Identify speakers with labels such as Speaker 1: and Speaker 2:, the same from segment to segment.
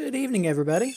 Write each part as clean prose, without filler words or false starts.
Speaker 1: Good evening, everybody.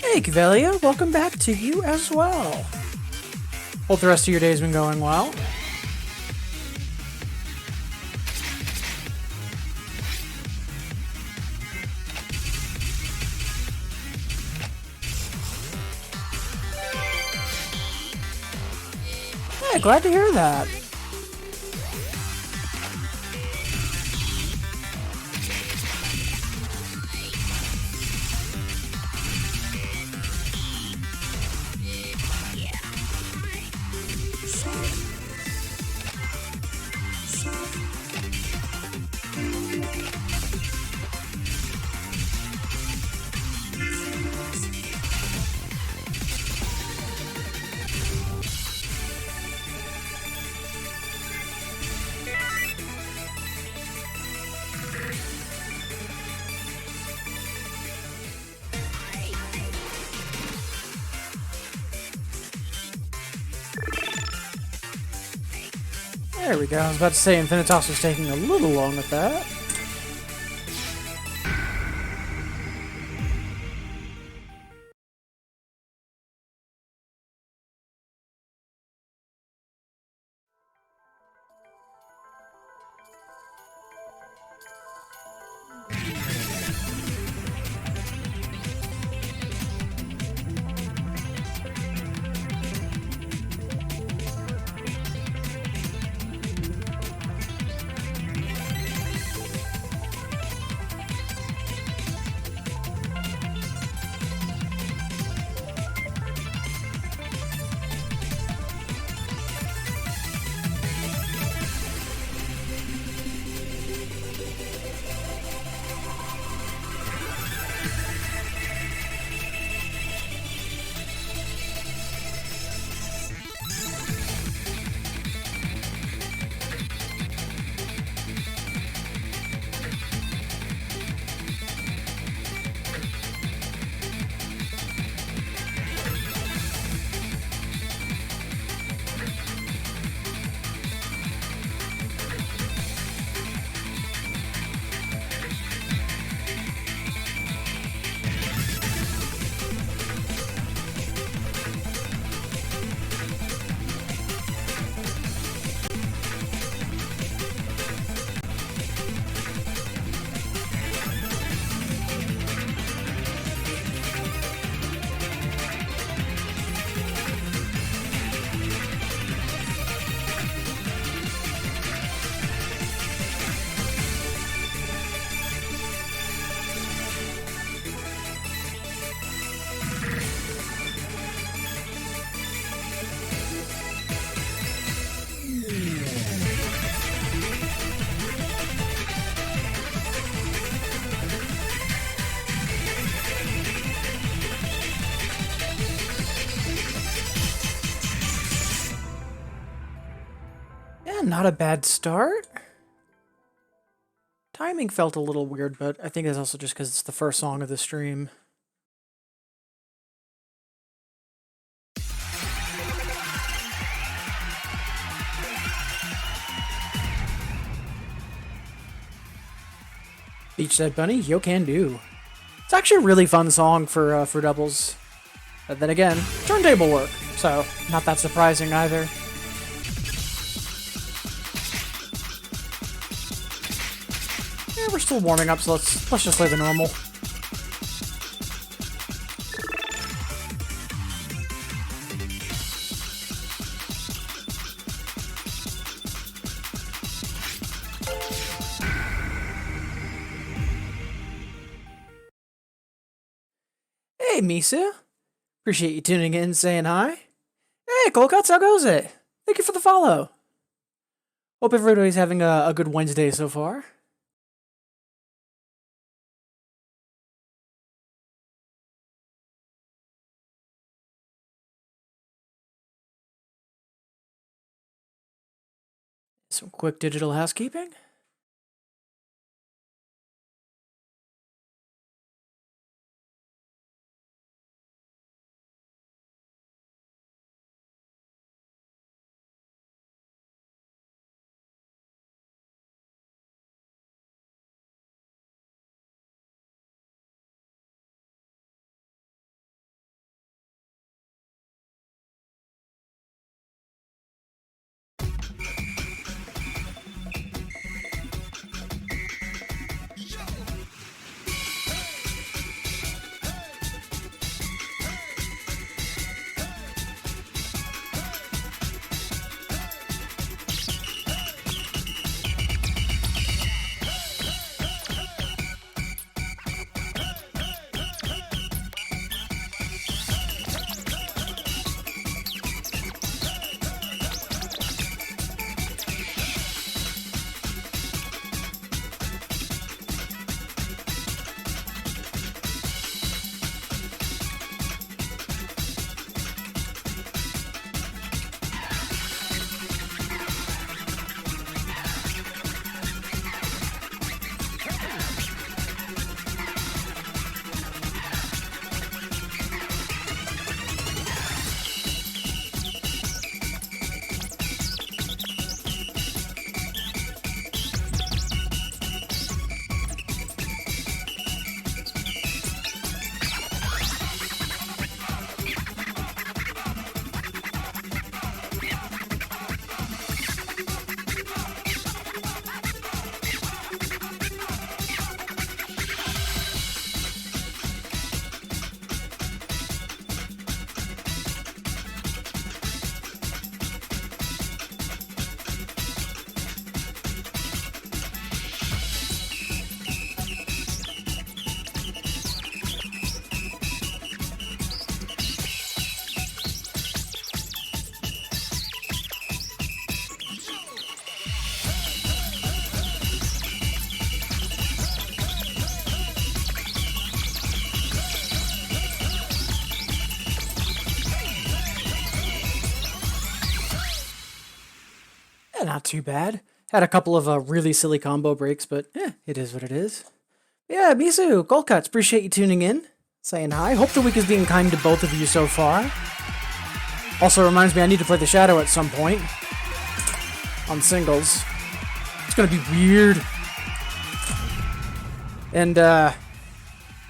Speaker 1: Hey, Cavelia, welcome back to you as well. Hope the rest of your day's been going well. Yeah, glad to hear that. There we go. I was about to say Infinitas was taking a little long with that. Not a bad start. Timing felt a little weird, but I think it's also just because it's the first song of the stream. Beach Dead Bunny, yo can do. It's actually a really fun song for doubles. But then again, turntable work, so not that surprising either. still warming up, so let's just play the normal. Hey, Misu. Appreciate you tuning in and saying hi. Hey, Colcuts, how goes it? Thank you for the follow. Hope everybody's having a good Wednesday so far. Some quick digital housekeeping. Yeah, not too bad. Had a couple of really silly combo breaks, but it is what it is. Yeah, Misu, Golcuts, appreciate you tuning in, saying hi. Hope the week is being kind to both of you so far. Also reminds me I need to play the Shadow at some point on singles. It's gonna be weird. And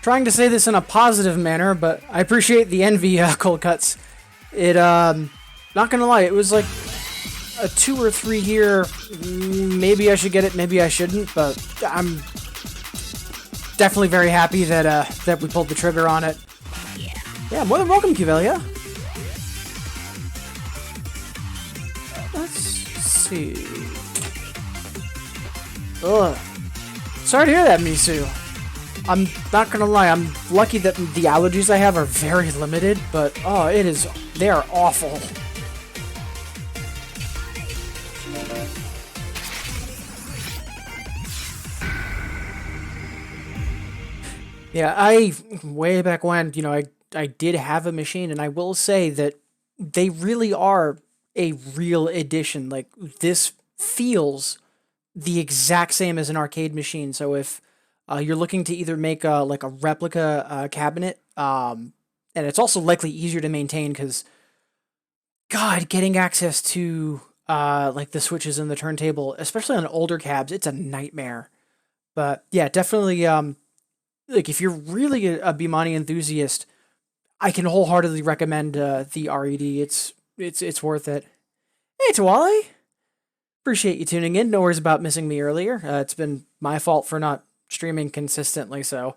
Speaker 1: trying to say this in a positive manner, but I appreciate the envy, Golcuts. It not gonna lie, it was like a 2 or 3 year, maybe I should get it, maybe I shouldn't, but I'm definitely very happy that that we pulled the trigger on it. Yeah, more than welcome, Cuvelia. Let's see. Ugh. Sorry to hear that, Misu. I'm not gonna lie, I'm lucky that the allergies I have are very limited, but oh, they are awful. Yeah, way back when, I did have a machine, and I will say that they really are a real addition. Like, this feels the exact same as an arcade machine. So if you're looking to either make like a replica cabinet, and it's also likely easier to maintain because, God, getting access to like the switches and the turntable, especially on older cabs, it's a nightmare. But yeah, definitely. Like, if you're really a Bimani enthusiast, I can wholeheartedly recommend the RED. It's worth it. Hey, Tawali! Appreciate you tuning in. No worries about missing me earlier. It's been my fault for not streaming consistently, so.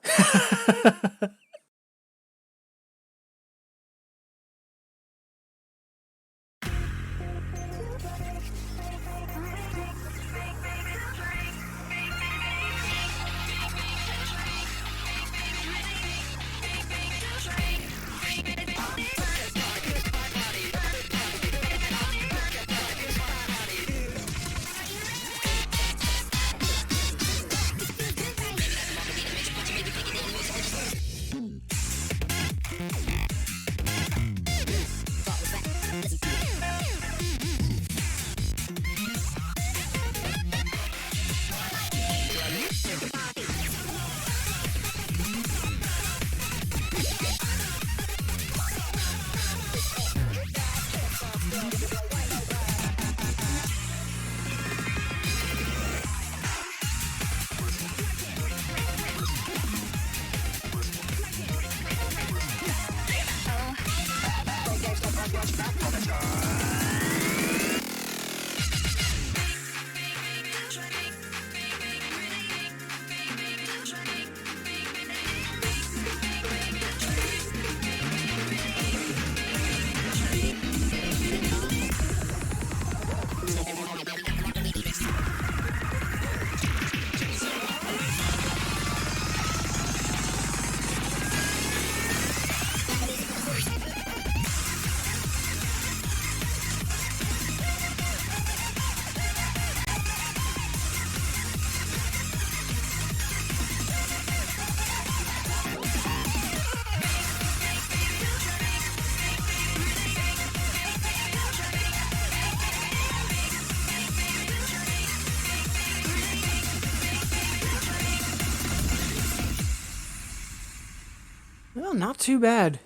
Speaker 1: Well, not too bad.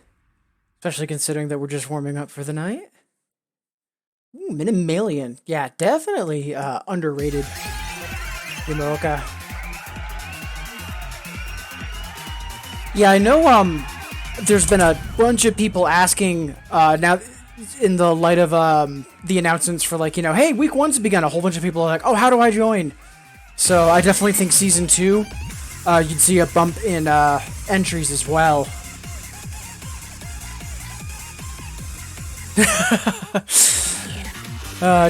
Speaker 1: Especially considering that we're just warming up for the night. Ooh, Minimalian. Yeah, definitely underrated. Yamaoka. Yeah, I know there's been a bunch of people asking now in the light of the announcements for like, hey, week 1's begun. A whole bunch of people are like, oh, how do I join? So I definitely think season 2 you'd see a bump in entries as well.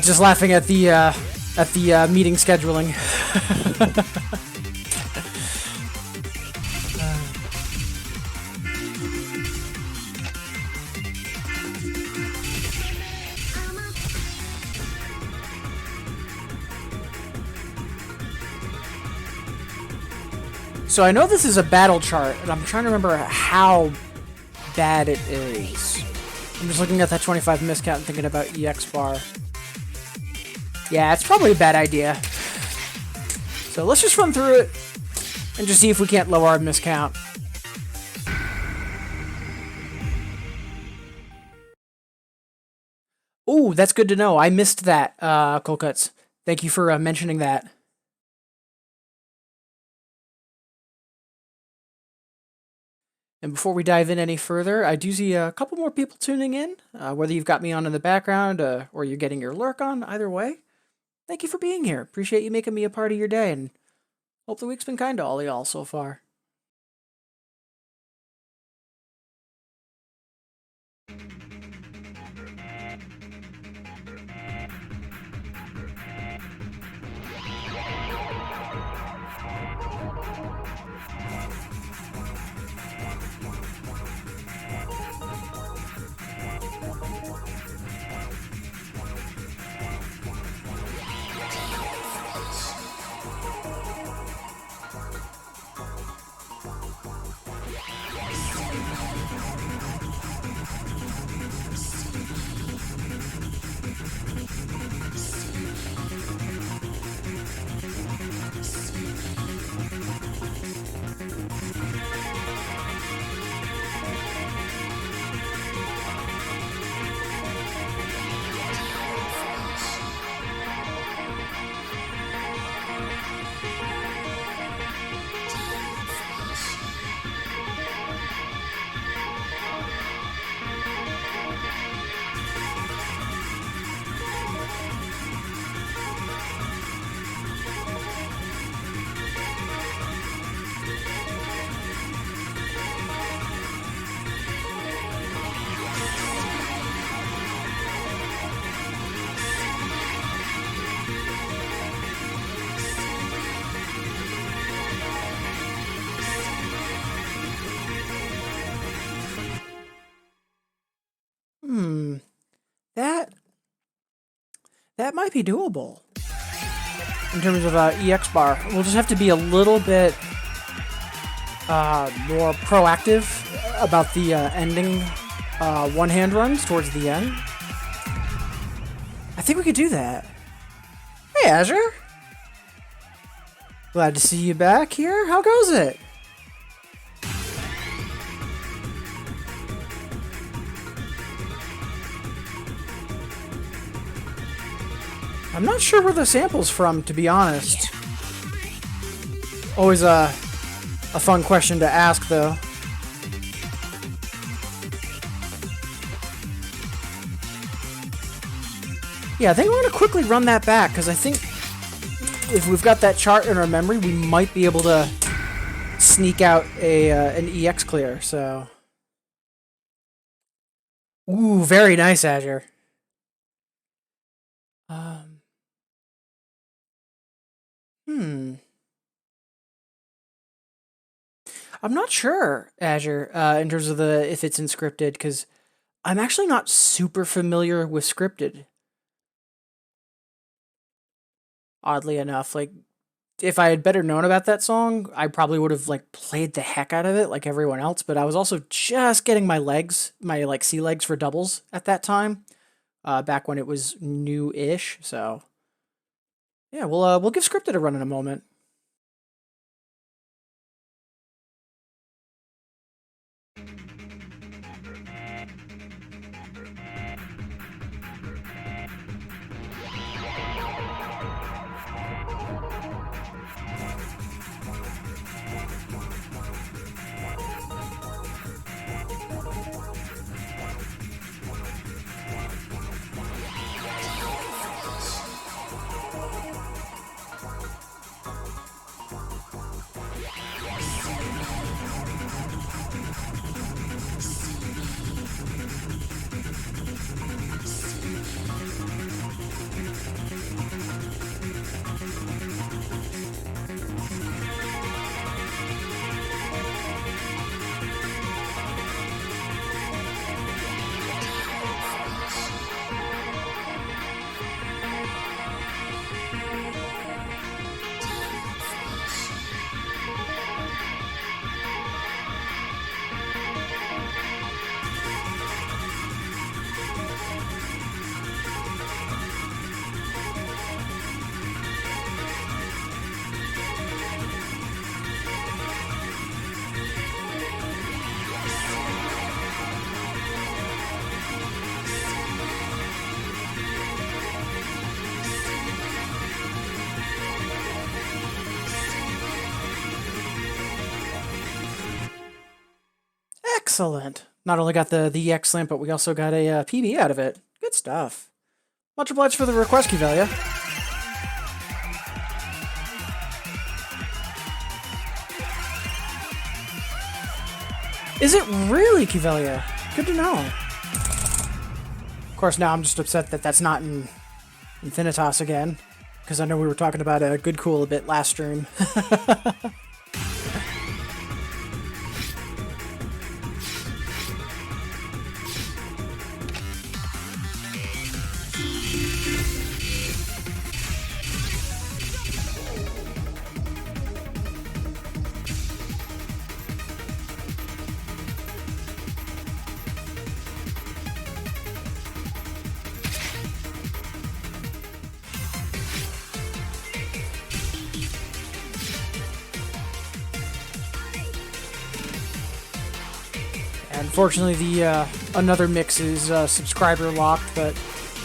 Speaker 1: Just laughing at the meeting scheduling. So I know this is a battle chart, and I'm trying to remember how bad it is. I'm just looking at that 25 miscount and thinking about EX bar. Yeah, it's probably a bad idea. So let's just run through it and just see if we can't lower our miscount. Ooh, that's good to know. I missed that, Cold Cuts. Thank you for mentioning that. And before we dive in any further, I do see a couple more people tuning in, whether you've got me on in the background or you're getting your lurk on, either way. Thank you for being here. Appreciate you making me a part of your day, and hope the week's been kind to all y'all so far. That might be doable. In terms of EX bar, we'll just have to be a little bit more proactive about the ending one-hand runs towards the end. I think we could do that. Hey, Azure. Glad to see you back here. How goes it? I'm not sure where the sample's from, to be honest. Always a fun question to ask, though. Yeah, I think we're going to quickly run that back, because I think if we've got that chart in our memory, we might be able to sneak out an EX clear, so... Ooh, very nice, Azure. I'm not sure, Azure, in terms of if it's in scripted, because I'm actually not super familiar with scripted. Oddly enough, like, if I had better known about that song, I probably would have, like, played the heck out of it like everyone else, but I was also just getting my like, sea legs for doubles at that time, back when it was new-ish, so... Yeah, we'll give scripted a run in a moment. Excellent. Not only got the EX slam, but we also got a PB out of it. Good stuff. Much obliged for the request, Kivelia. Is it really, Kivelia? Good to know. Of course, now I'm just upset that that's not in Infinitas again, because I know we were talking about a good cool a bit last stream. Unfortunately, the another mix is subscriber locked, but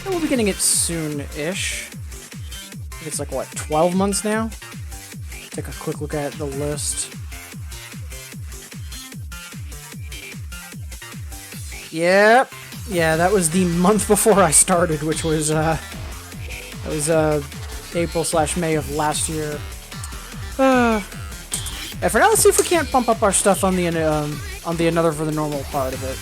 Speaker 1: we'll be getting it soon-ish. I think it's like, what, 12 months now? Take a quick look at the list. Yep. Yeah, that was the month before I started, which was, April/May of last year. And for now, let's see if we can't bump up our stuff on the another for the normal part of it.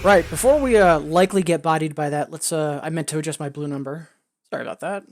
Speaker 1: Right, before we likely get bodied by that, let's I meant to adjust my blue number. Sorry about that.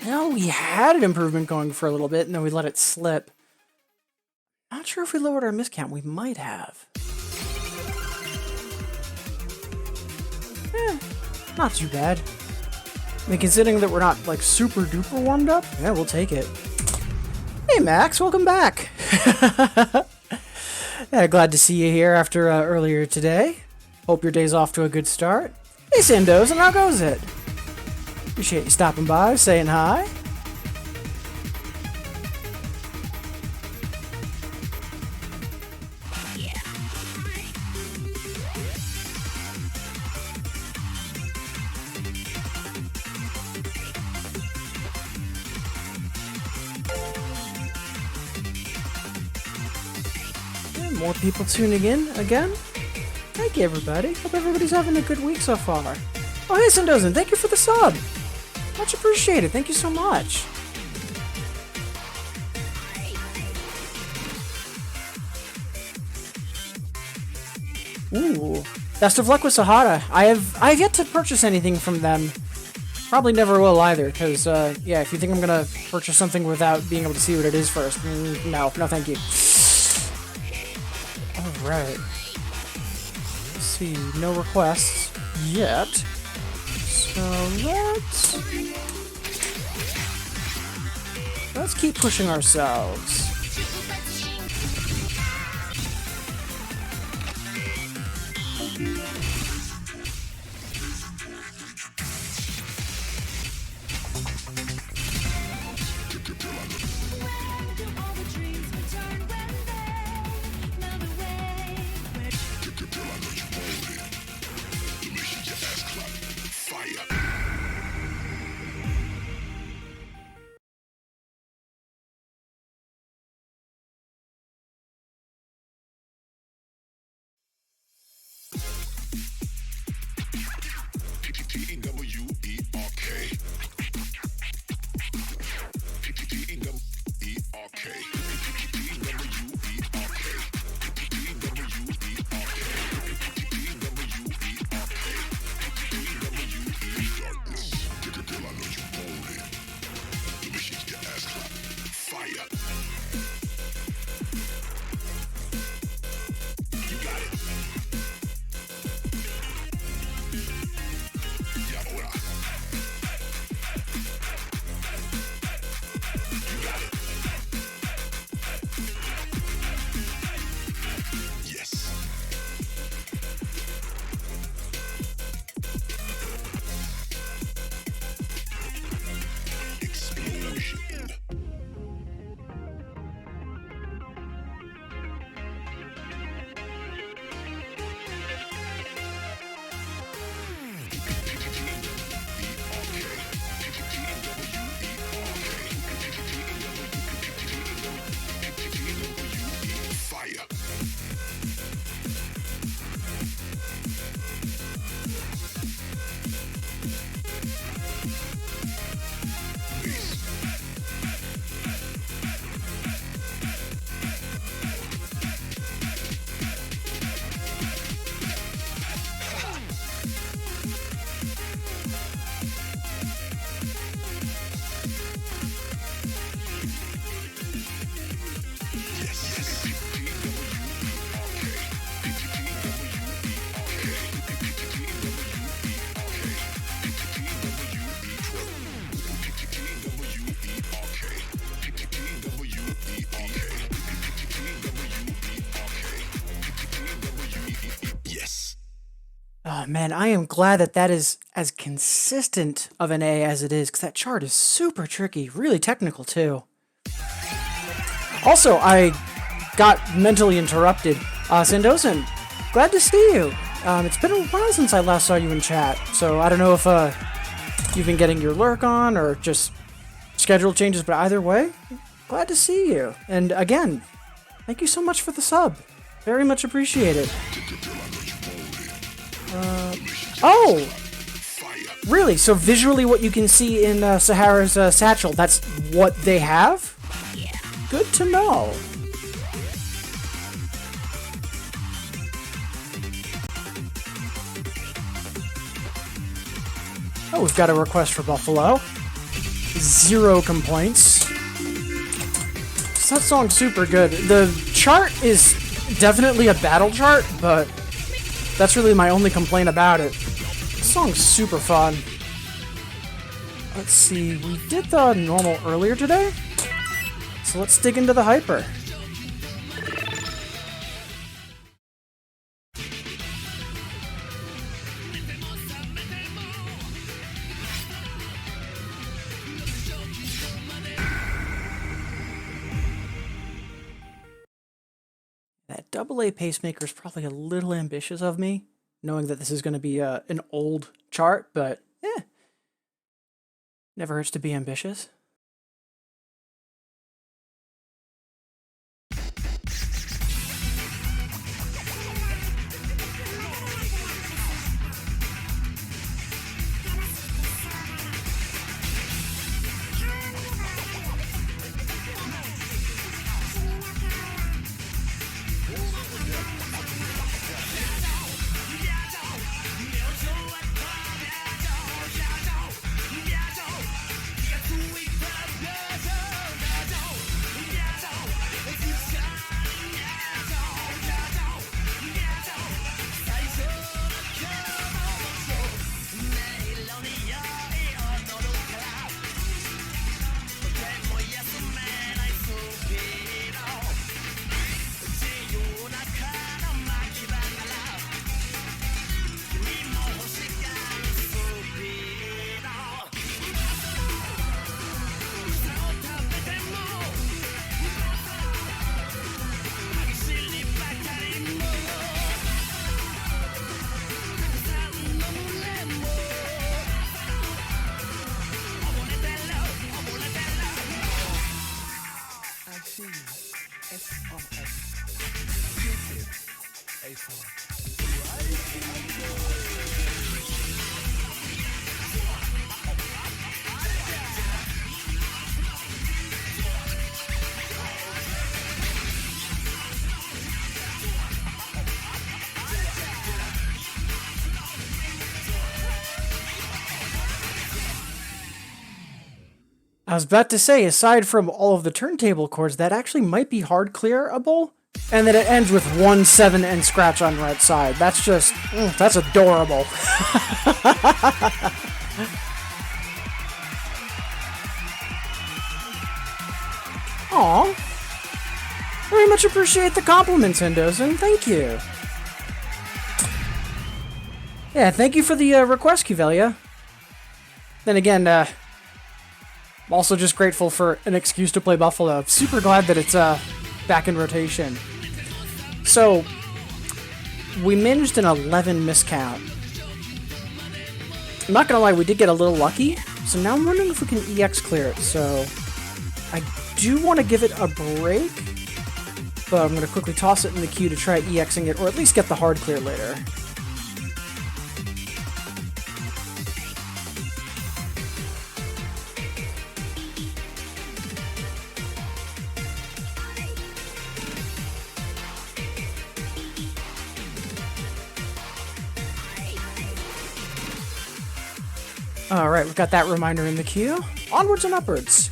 Speaker 1: No, we had an improvement going for a little bit, and then we let it slip. Not sure if we lowered our miscount. We might have. Not too bad. I mean, considering that we're not, like, super duper warmed up, yeah, we'll take it. Hey, Max, welcome back. Yeah, glad to see you here after earlier today. Hope your day's off to a good start. Hey, Sandoz, and how goes it? Appreciate you stopping by, saying hi. Yeah, more people tuning in again. Thank you, everybody. Hope everybody's having a good week so far. Oh, hey, Sandozen, thank you for the sub. Much appreciated. Thank you so much. Ooh. Best of luck with Sahara. I have yet to purchase anything from them. Probably never will either, because, yeah, if you think I'm gonna purchase something without being able to see what it is first, no, thank you. Alright. Let's see, no requests yet. So let's keep pushing ourselves. Oh man, I am glad that that is as consistent of an A as it is, because that chart is super tricky, really technical too. Also, I got mentally interrupted. Sandosan, glad to see you. It's been a while since I last saw you in chat, so I don't know if you've been getting your lurk on or just schedule changes, but either way, glad to see you. And again, thank you so much for the sub. Very much appreciated. Oh! Really? So visually what you can see in Sahara's satchel, that's what they have? Good to know. Oh, we've got a request for Buffalo. 0 complaints. That song's super good. The chart is definitely a battle chart, but that's really my only complaint about it. This song's super fun. Let's see, we did the normal earlier today, so let's dig into the hyper. That AA pacemaker is probably a little ambitious of me, knowing that this is going to be an old chart, but never hurts to be ambitious. I was about to say, aside from all of the turntable chords, that actually might be hard clearable, and that it ends with 1-7 and scratch on right side. That's just, that's adorable. Aw. Very much appreciate the compliments, Hendosen. Thank you. Yeah, thank you for the request, Cuvelia. Then again, I'm also just grateful for an excuse to play Buffalo. Super glad that it's back in rotation. So, we managed an 11 miscount. I'm not gonna lie, we did get a little lucky. So now I'm wondering if we can EX clear it. So, I do want to give it a break, but I'm gonna quickly toss it in the queue to try EXing it, or at least get the hard clear later. Alright, we've got that reminder in the queue. Onwards and upwards.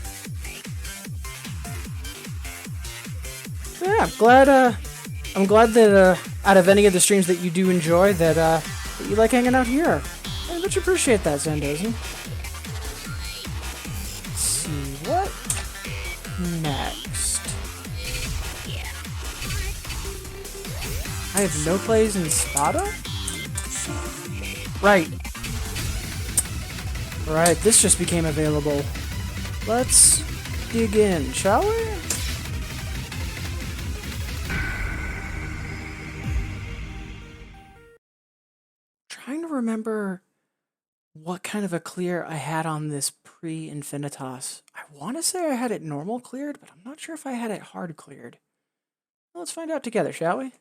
Speaker 1: Yeah, I'm glad that out of any of the streams that you do enjoy, that you like hanging out here. I much appreciate that, Zandozen. Let's see, what next? I have no plays in Spada? Right. Right, this just became available. Let's dig in, shall we? Trying to remember what kind of a clear I had on this pre-Infinitas. I want to say I had it normal cleared, but I'm not sure if I had it hard cleared. Well, let's find out together, shall we?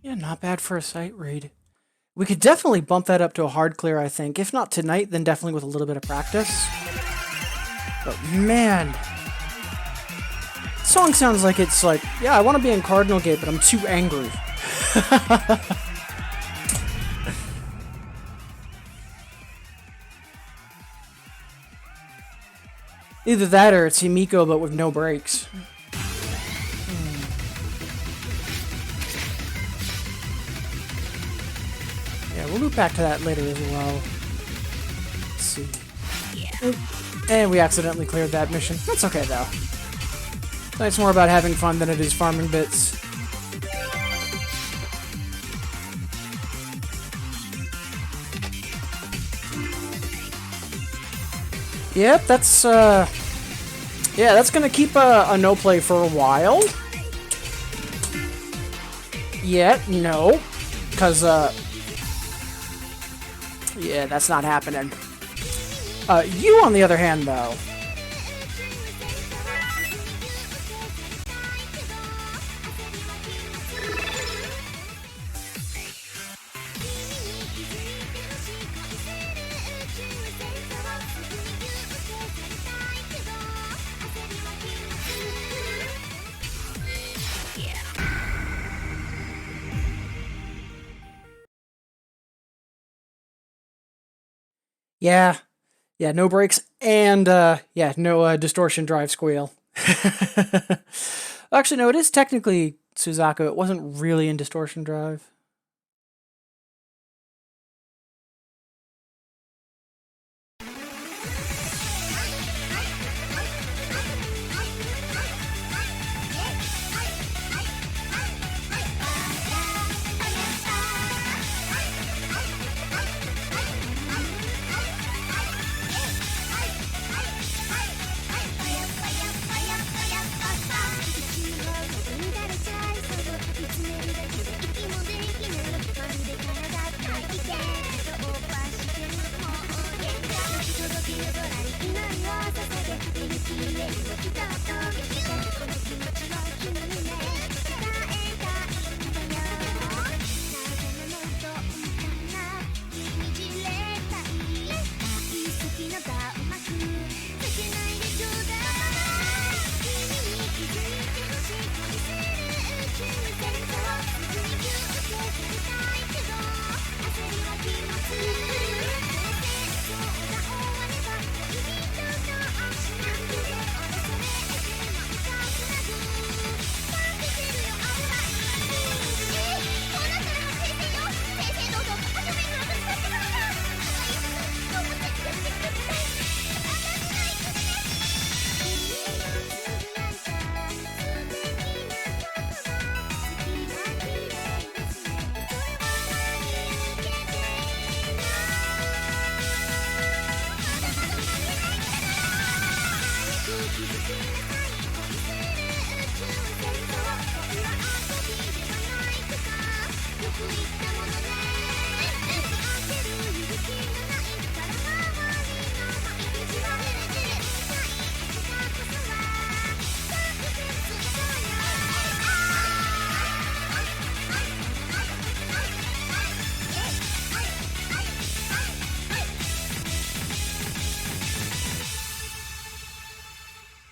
Speaker 1: Yeah, not bad for a sight read. We could definitely bump that up to a hard clear, I think. If not tonight, then definitely with a little bit of practice. But man, song sounds like it's like, yeah, I want to be in Cardinal Gate, but I'm too angry. Either that or it's Himiko, but with no brakes. Yeah, we'll loop back to that later as well. Let's see. And we accidentally cleared that mission. That's okay, though. It's more about having fun than it is farming bits. Yep, that's, yeah, that's gonna keep a no-play for a while. Yet, no. Because, yeah, that's not happening. You, on the other hand, though. Yeah. Yeah, no brakes and, yeah, no distortion drive squeal. Actually, no, it is technically Suzaku. It wasn't really in distortion drive.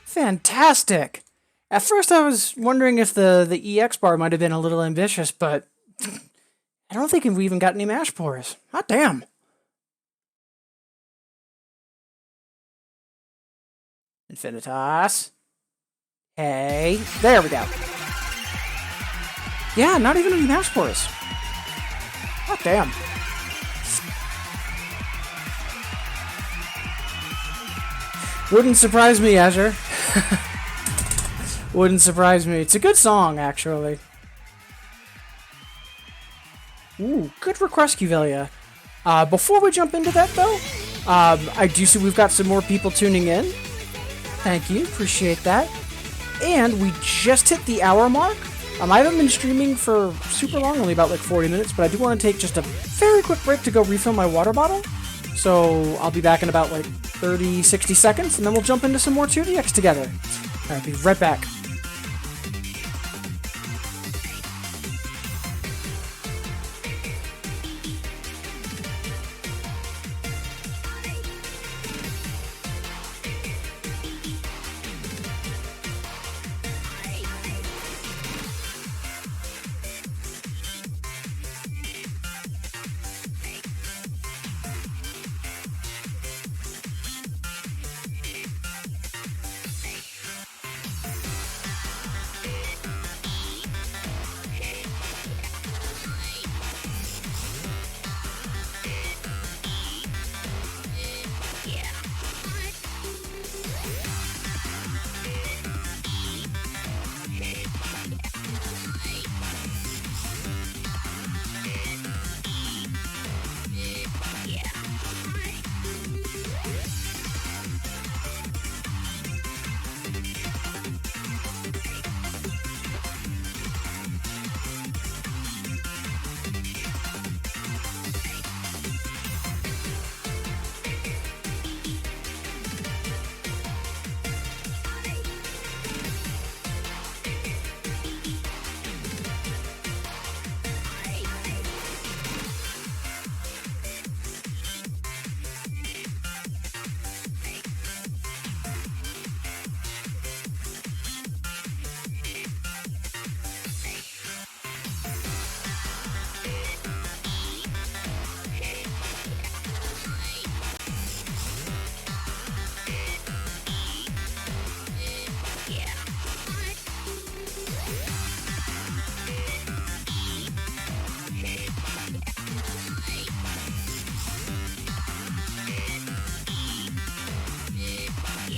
Speaker 1: Fantastic! At first I was wondering if the EX bar might have been a little ambitious, but I don't think we even got any mash pores. Hot damn! Infinitas. Hey, there we go. Yeah, not even any mash pores. Hot damn. Wouldn't surprise me, Azure. Wouldn't surprise me. It's a good song, actually. Ooh, good request, Cuvelia. Before we jump into that, though, I do see we've got some more people tuning in. Thank you, appreciate that. And we just hit the hour mark. I haven't been streaming for super long, only about like 40 minutes, but I do want to take just a very quick break to go refill my water bottle. So I'll be back in about like 30, 60 seconds, and then we'll jump into some more 2DX together. Alright, be right back.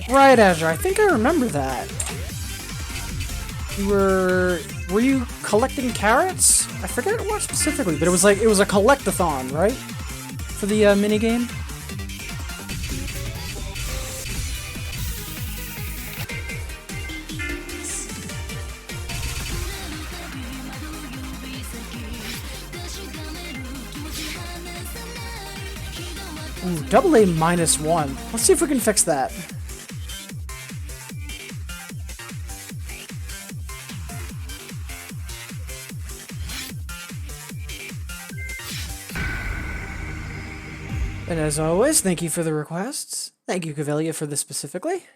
Speaker 1: Right, Azure, I think I remember that. Were you collecting carrots? I forget what specifically, but it was a collect-a-thon, right? For the minigame? Ooh, double A -1. Let's see if we can fix that. And as always, thank you for the requests. Thank you, Cavelia, for this specifically.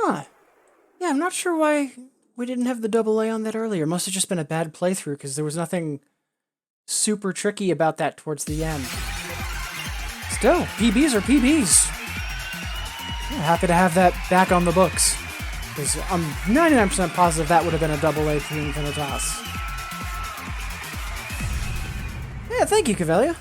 Speaker 1: Huh. Yeah, I'm not sure why we didn't have the double A on that earlier. Must have just been a bad playthrough because there was nothing super tricky about that towards the end. Still, PBs are PBs. Yeah, happy to have that back on the books. Because I'm 99% positive that would have been a double A to Infinitas. Yeah, thank you, Cavalier.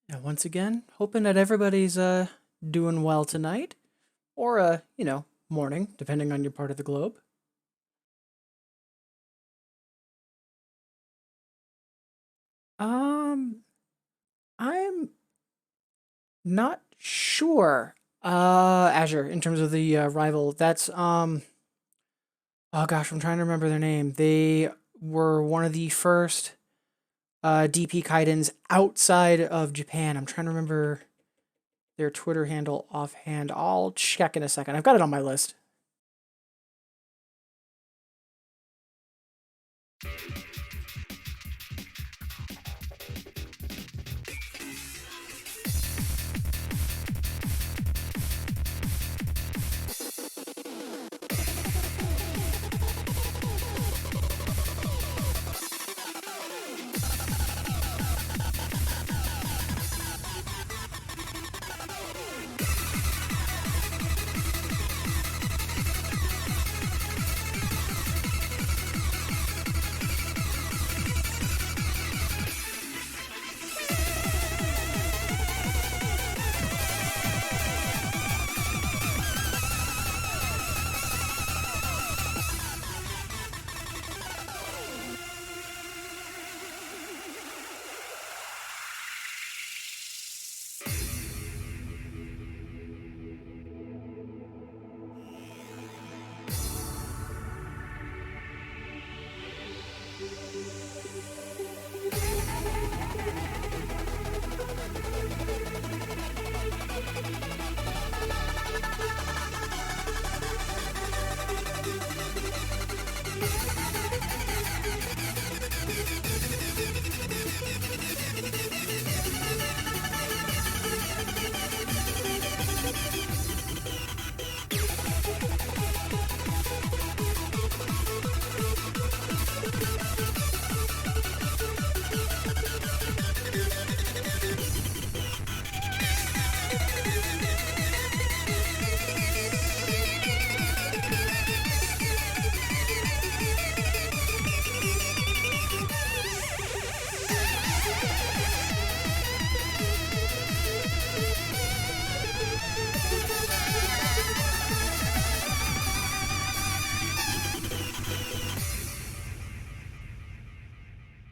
Speaker 1: Yeah, once again, hoping that everybody's doing well tonight. Or, morning, depending on your part of the globe. I'm not sure. Azure, in terms of the rival, that's oh gosh, I'm trying to remember their name. They were one of the first DP Kaidens outside of Japan. I'm trying to remember their Twitter handle offhand. I'll check in a second. I've got it on my list.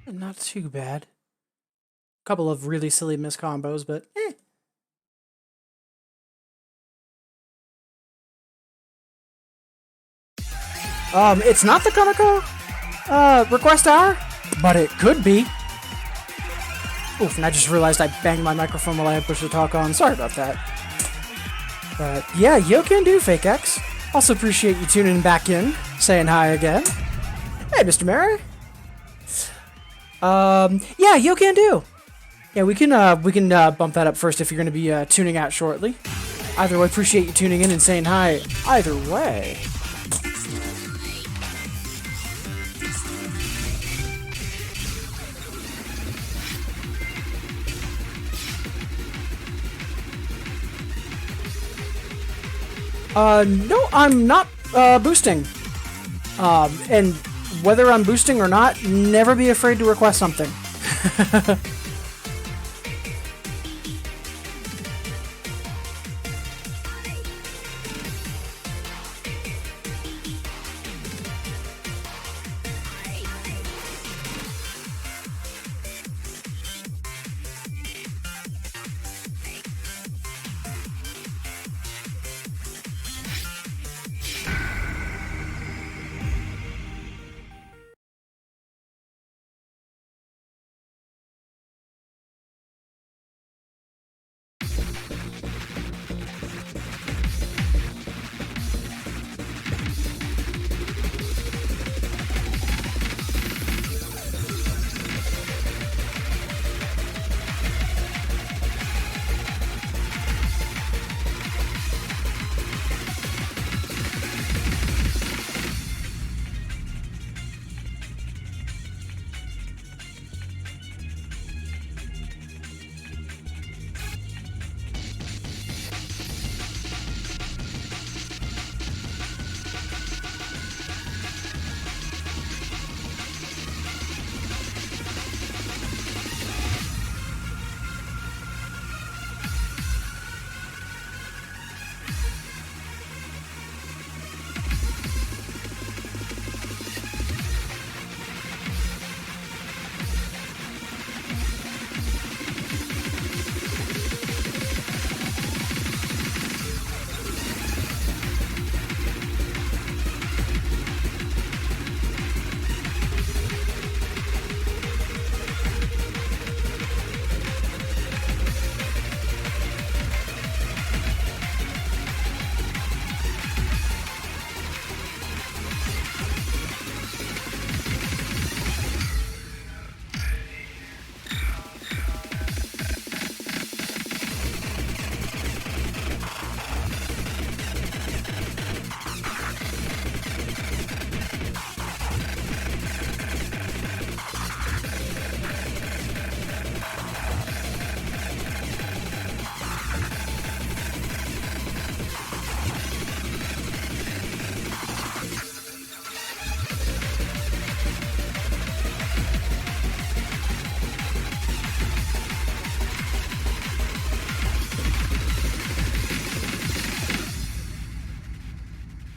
Speaker 1: Not too bad. Couple of really silly miscombos, but eh. It's not the Kaneko request hour, but it could be. Oof, and I just realized I banged my microphone while I had push to talk on. Sorry about that. But yeah, yo can do, Fake X. Also appreciate you tuning back in, saying hi again. Hey, Mr. Mary. Yeah, yo can do. Yeah, we can bump that up first if you're going to be tuning out shortly. Either way, appreciate you tuning in and saying hi. Either way. No, I'm not boosting. And whether I'm boosting or not, never be afraid to request something.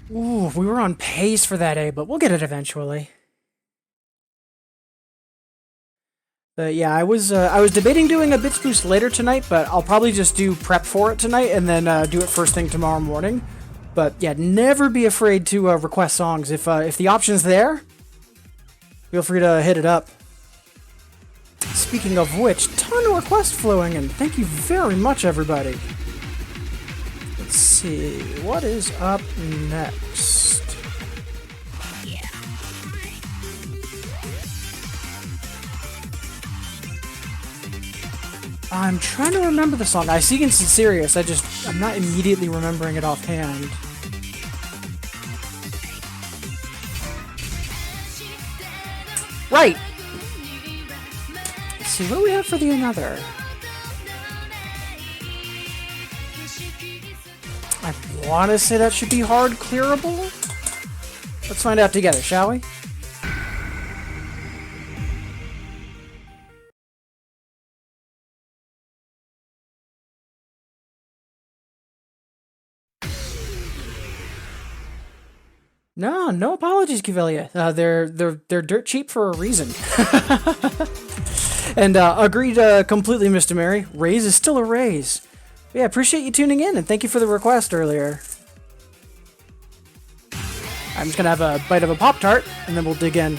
Speaker 1: Ooh, we were on pace for that A, but we'll get it eventually. But yeah, I was debating doing a bits boost later tonight, but I'll probably just do prep for it tonight and then do it first thing tomorrow morning. But yeah, never be afraid to request songs if the option's there. Feel free to hit it up. Speaking of which, ton of requests flowing in. Thank you very much, everybody. Let's see, what is up next? I'm trying to remember the song. I see it's serious. I'm not immediately remembering it offhand. Right. Let's see, what do we have for the another? I want to say that should be hard clearable. Let's find out together, shall we? No, no apologies, Kivelia. They're dirt cheap for a reason. And agreed completely, Mr. Mary. Raise is still a raise. But yeah, appreciate you tuning in, and thank you for the request earlier. I'm just gonna have a bite of a Pop-Tart, and then we'll dig in.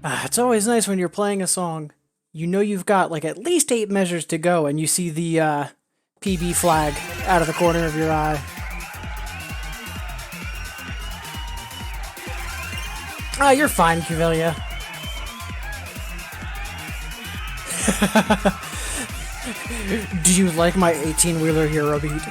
Speaker 1: It's always nice when you're playing a song. You know you've got like at least 8 measures to go, and you see the PB flag out of the corner of your eye. You're fine, Cuvelia. Do you like my 18-wheeler hero beat?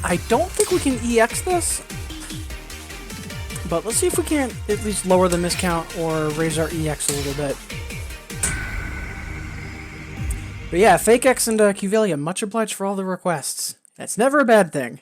Speaker 1: I don't think we can EX this, but let's see if we can't at least lower the miscount or raise our EX a little bit. But yeah, Fake X and Cuvelia, much obliged for all the requests. That's never a bad thing.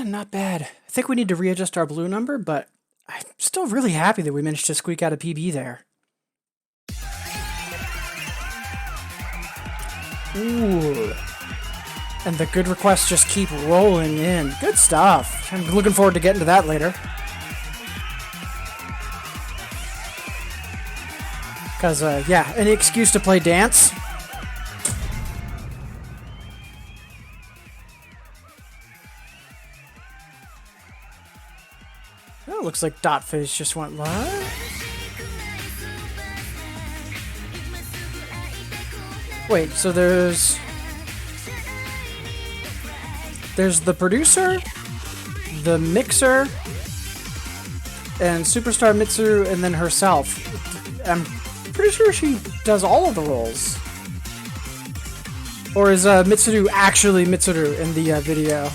Speaker 1: Not bad. I think we need to readjust our blue number, but I'm still really happy that we managed to squeak out a PB there. Ooh. And the good requests just keep rolling in. Good stuff. I'm looking forward to getting to that later. Because, yeah, any excuse to play dance. Oh, looks like Dot Phase just went live. Wait, so there's the producer, the mixer, and Superstar Mitsuru, and then herself. I'm pretty sure she does all of the roles. Or is Mitsuru actually Mitsuru in the video?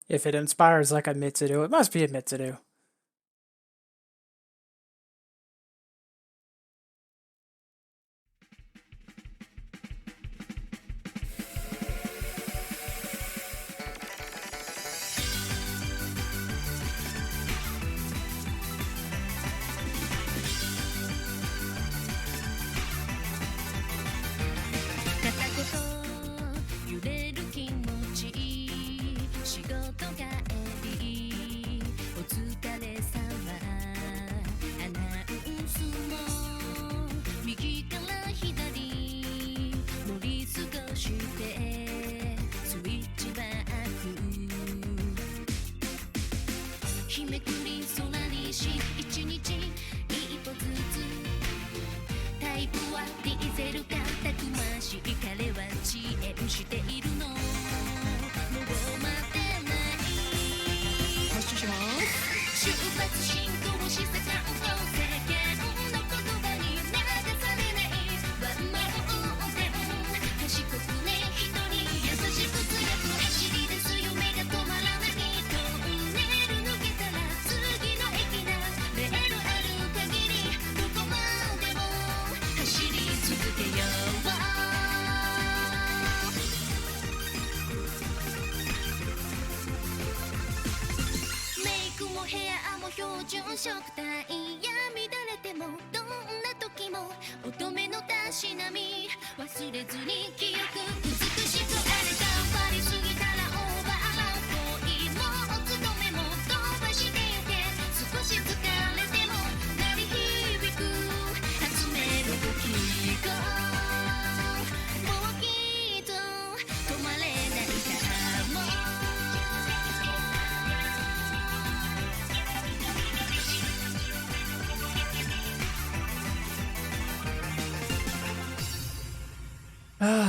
Speaker 1: If it inspires like a Mitsuru, it must be a Mitsuru.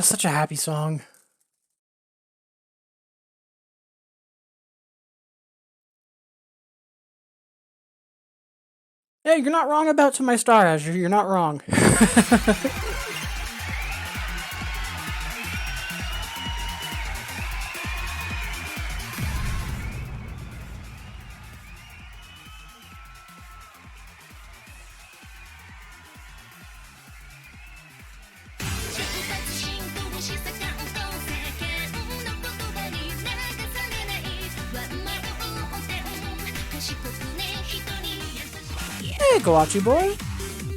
Speaker 1: Such a happy song. Hey, you're not wrong about To My Star, Azure. You're not wrong. Hey, Kawachi boy.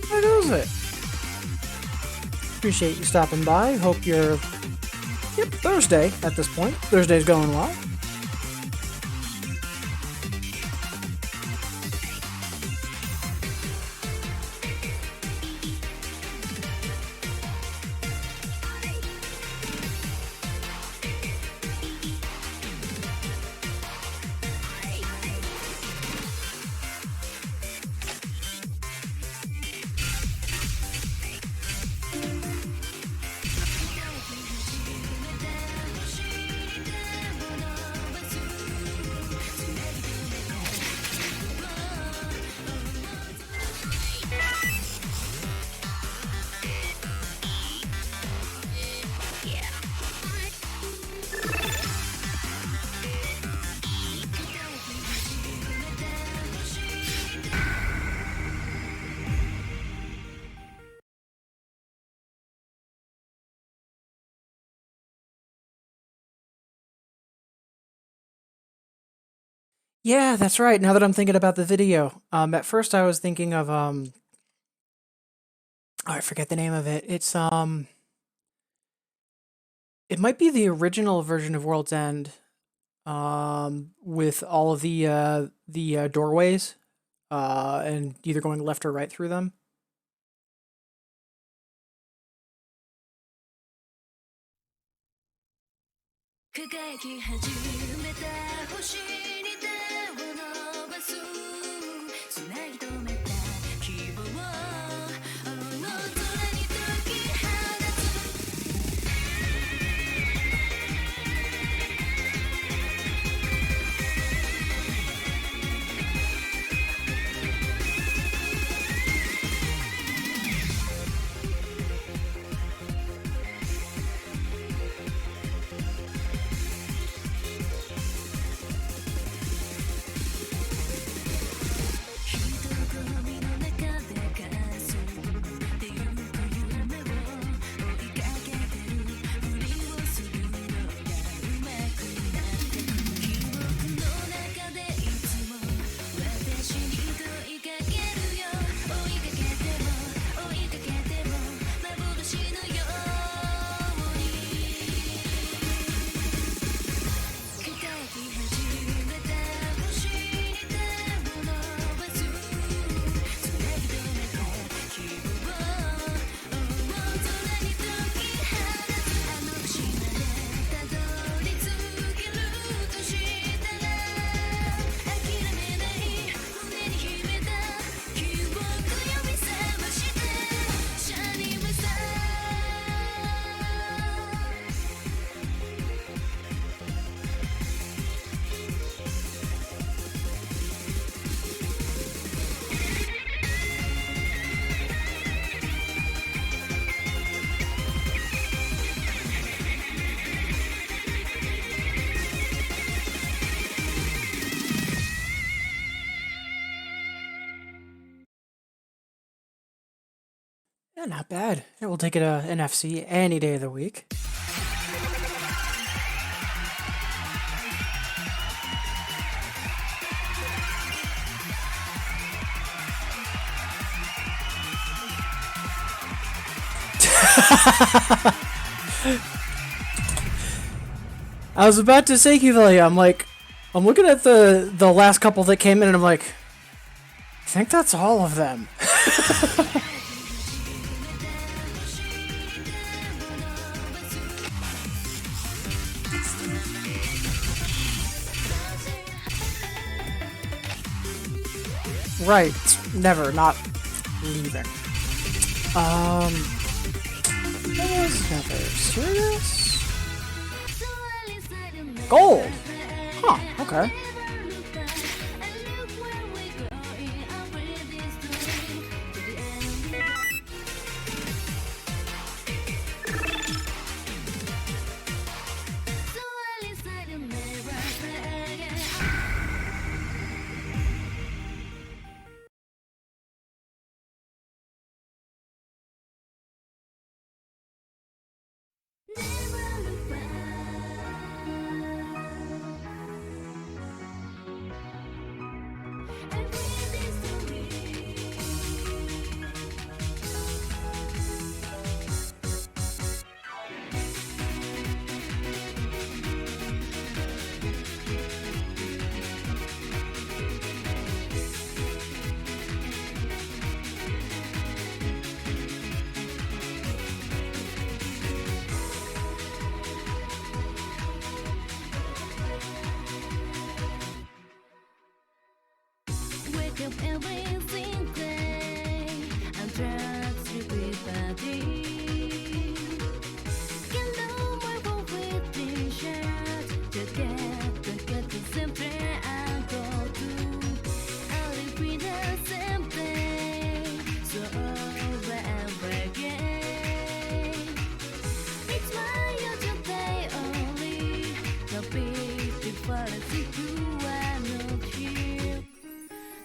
Speaker 1: How goes it? Appreciate you stopping by. Hope you're... Yep, Thursday at this point. Thursday's going well. Yeah, that's right. Now that I'm thinking about the video, at first I was thinking of oh, I forget the name of it. It might be the original version of World's End, with all of the doorways, and either going left or right through them. Yeah, not bad. Yeah, we'll take it an FC any day of the week. I was about to say, Kivalia, I'm looking at the last couple that came in, and I'm like, I think that's all of them. Right, never, not leaving. That was never serious. Gold! Huh, okay.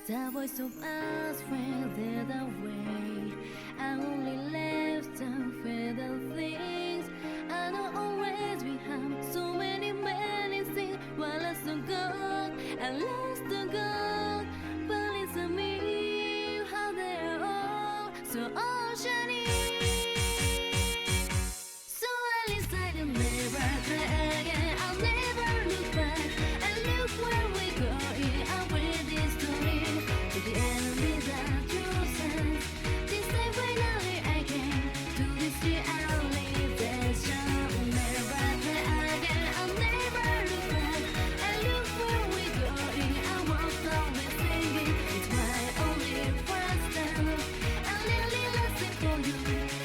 Speaker 2: The voice of us faded away. I only left unfaded things. I know always we have so many things. While I still go, I lost the goal. But it's a me, how they're all so oceany. So at least I can never try again. I'll never look back. And look where we go. I read this story. The enemy that you sent. This time finally I came to this realization. Never try again. I'll never look back. And look where we going. I won't always thinking it's my only first step. And nearly lost it for you.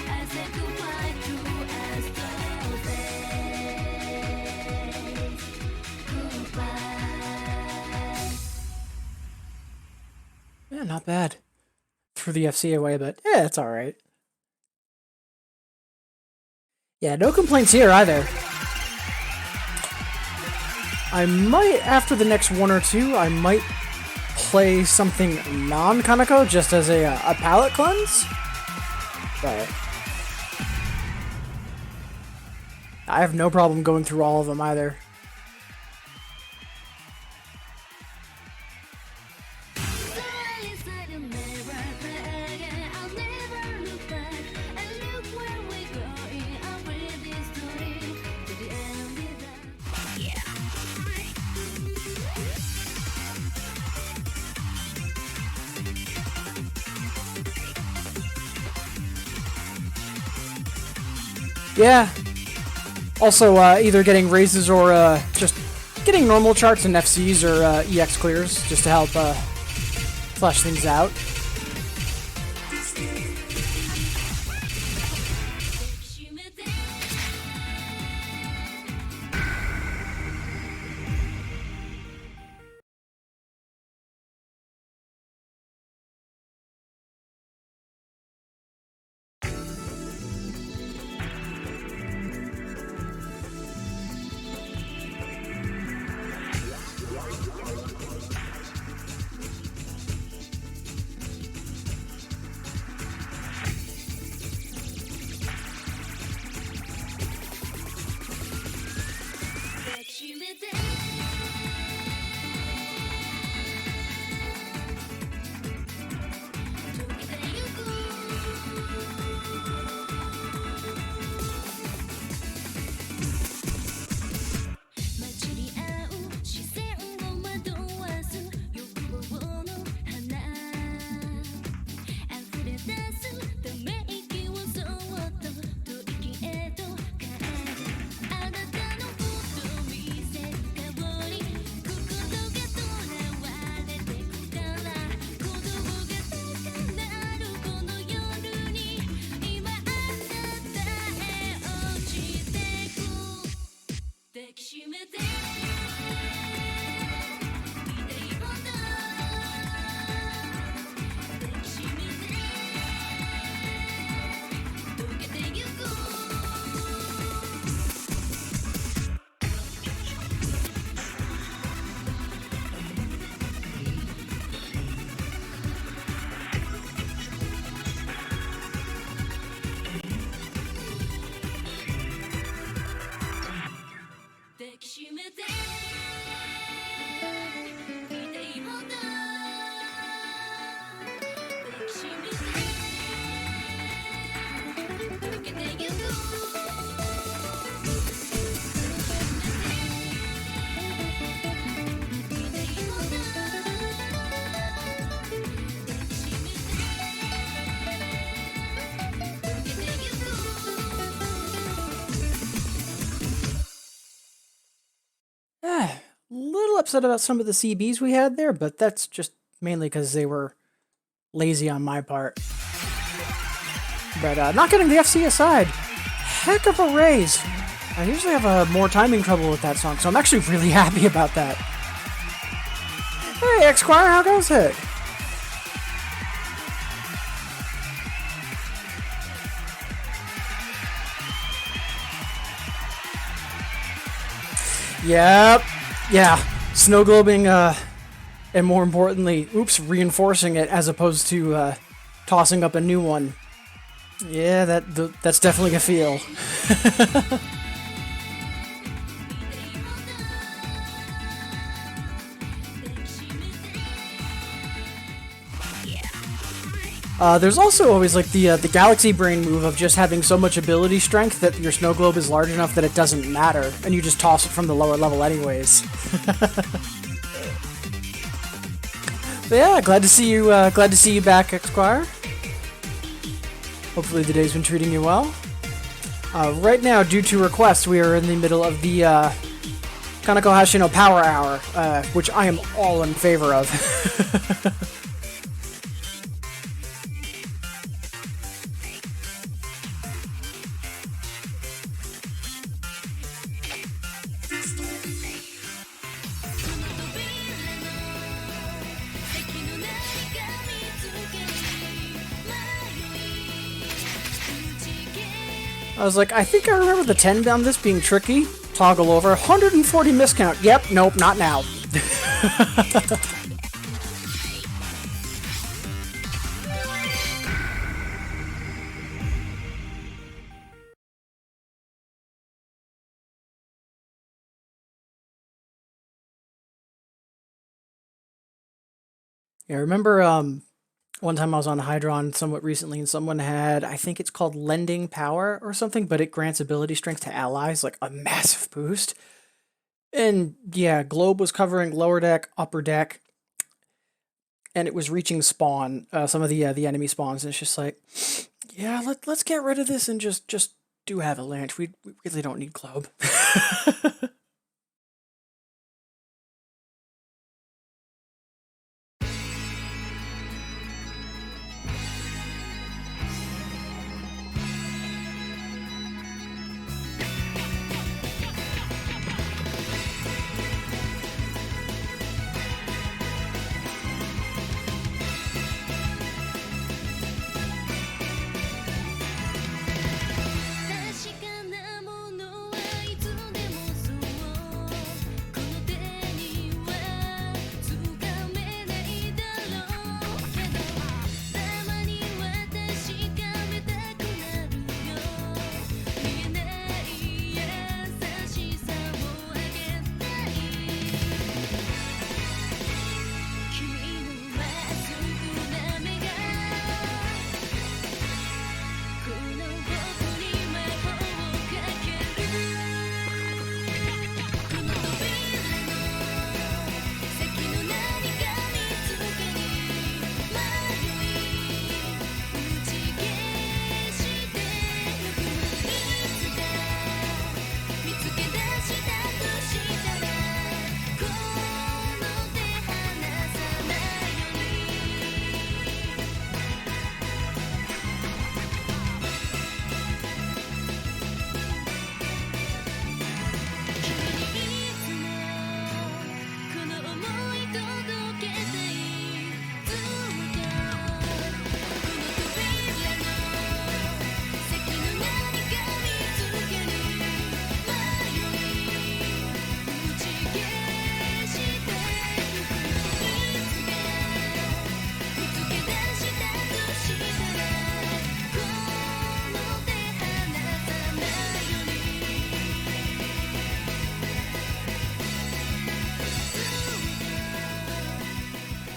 Speaker 2: I said goodbye to us those days. Goodbye.
Speaker 1: Yeah, not bad. Threw the FC away, but yeah, it's alright. Yeah, no complaints here either. I might, after the next one or two, I might play something non-Kaneko just as a palate cleanse. But I have no problem going through all of them either. Yeah. Also, either getting raises or just getting normal charts and FCs or EX clears just to help flesh things out. upset about some of the CBs we had there, but that's just mainly because they were lazy on my part. But not getting the FC aside, heck of a raise. I usually have more timing trouble with that song, so I'm actually really happy about that. Hey, X-Choir, how goes it? Yep. Yeah. Snow globing, and more importantly, reinforcing it as opposed to tossing up a new one. Yeah, that's definitely a feel. There's also always like the Galaxy Brain move of just having so much ability strength that your snow globe is large enough that it doesn't matter, and you just toss it from the lower level anyways. But yeah, glad to see you back, X-Choir. Hopefully the day's been treating you well. Right now, due to request, we are in the middle of the Kaneko Hashino Power Hour, which I am all in favor of. I was like, I think I remember the 10 on this being tricky. Toggle over. 140 miscount. Yep, nope, not now. Yeah, I remember one time I was on Hydron somewhat recently, and someone had, I think it's called Lending Power or something, but it grants ability strength to allies, like a massive boost. And yeah, Globe was covering lower deck, upper deck, and it was reaching spawn, some of the enemy spawns, and it's just like, yeah, let's get rid of this and just do Avalanche. We really don't need Globe.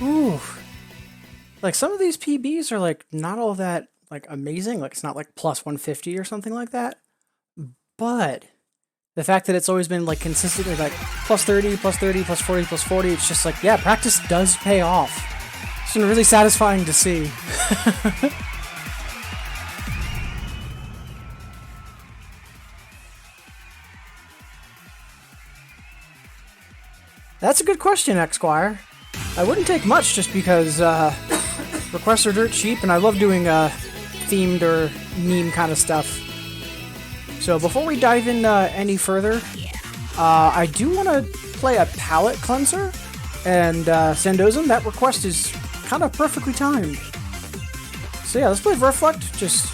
Speaker 1: Ooh. Like some of these PBs are like not all that like amazing. Like it's not like plus 150 or something like that. But the fact that it's always been like consistently like plus 30, plus 30, plus 40, plus 40, it's just like, yeah, practice does pay off. It's been really satisfying to see. That's a good question, Esquire. I wouldn't take much just because requests are dirt cheap, and I love doing themed or meme kind of stuff. So before we dive in any further, I do want to play a palette cleanser, and Sandozan, that request is kind of perfectly timed. So yeah, let's play Reflect. Just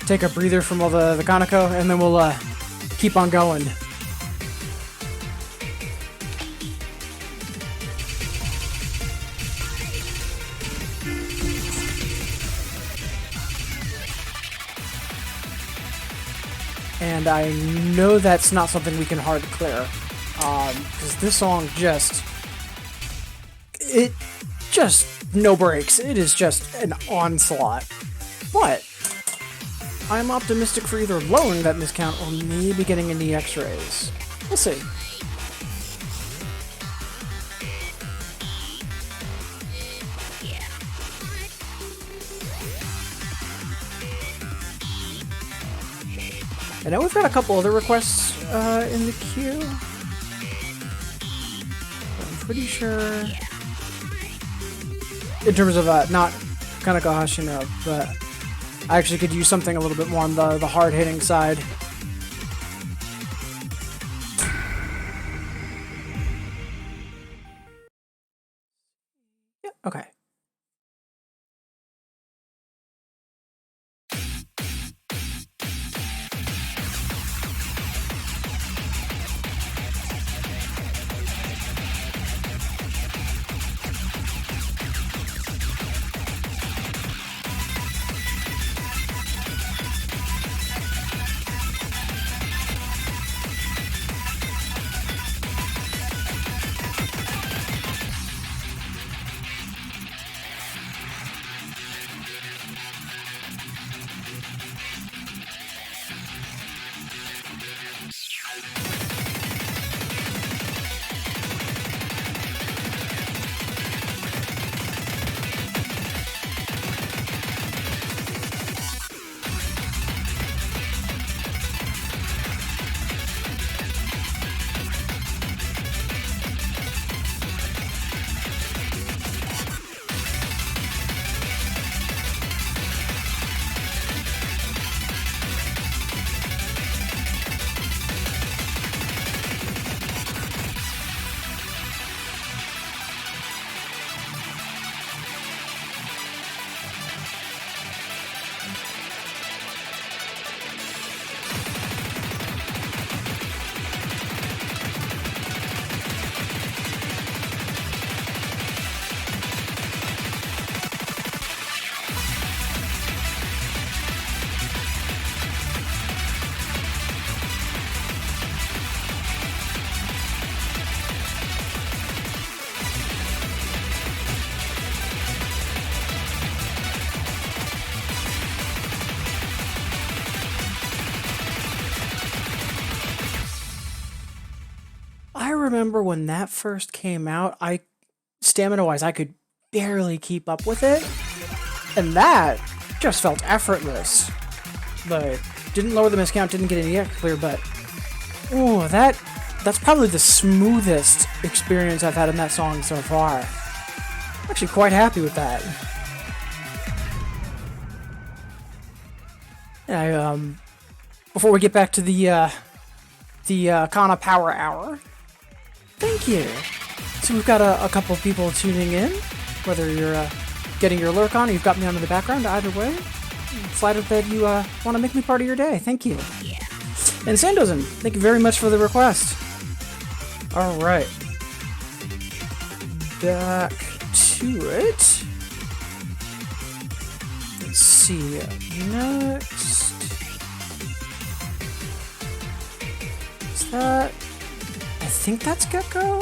Speaker 1: take a breather from all the Kaneko, and then we'll keep on going. And I know that's not something we can hard clear, because this song just no breaks. It is just an onslaught. But I'm optimistic for either lowering that miscount or maybe getting in the X-rays. We'll see. I know we've got a couple other requests in the queue. I'm pretty sure, in terms of not Kaneko Hashino, but I actually could use something a little bit more on the hard-hitting side. Yeah, okay. I remember when that first came out, stamina-wise, I could barely keep up with it, and that just felt effortless. Like, didn't lower the miscount, didn't get any X clear, but oh, that's probably the smoothest experience I've had in that song so far. I'm actually quite happy with that. Before we get back to the Kana Power Hour, thank you. So we've got a couple of people tuning in, whether you're getting your lurk on or you've got me on in the background. Either way, I'm flattered that you want to make me part of your day. Thank you. And Sandozan, thank you very much for the request. All right, back to it. Let's see next. Is that? I think that's Gecko.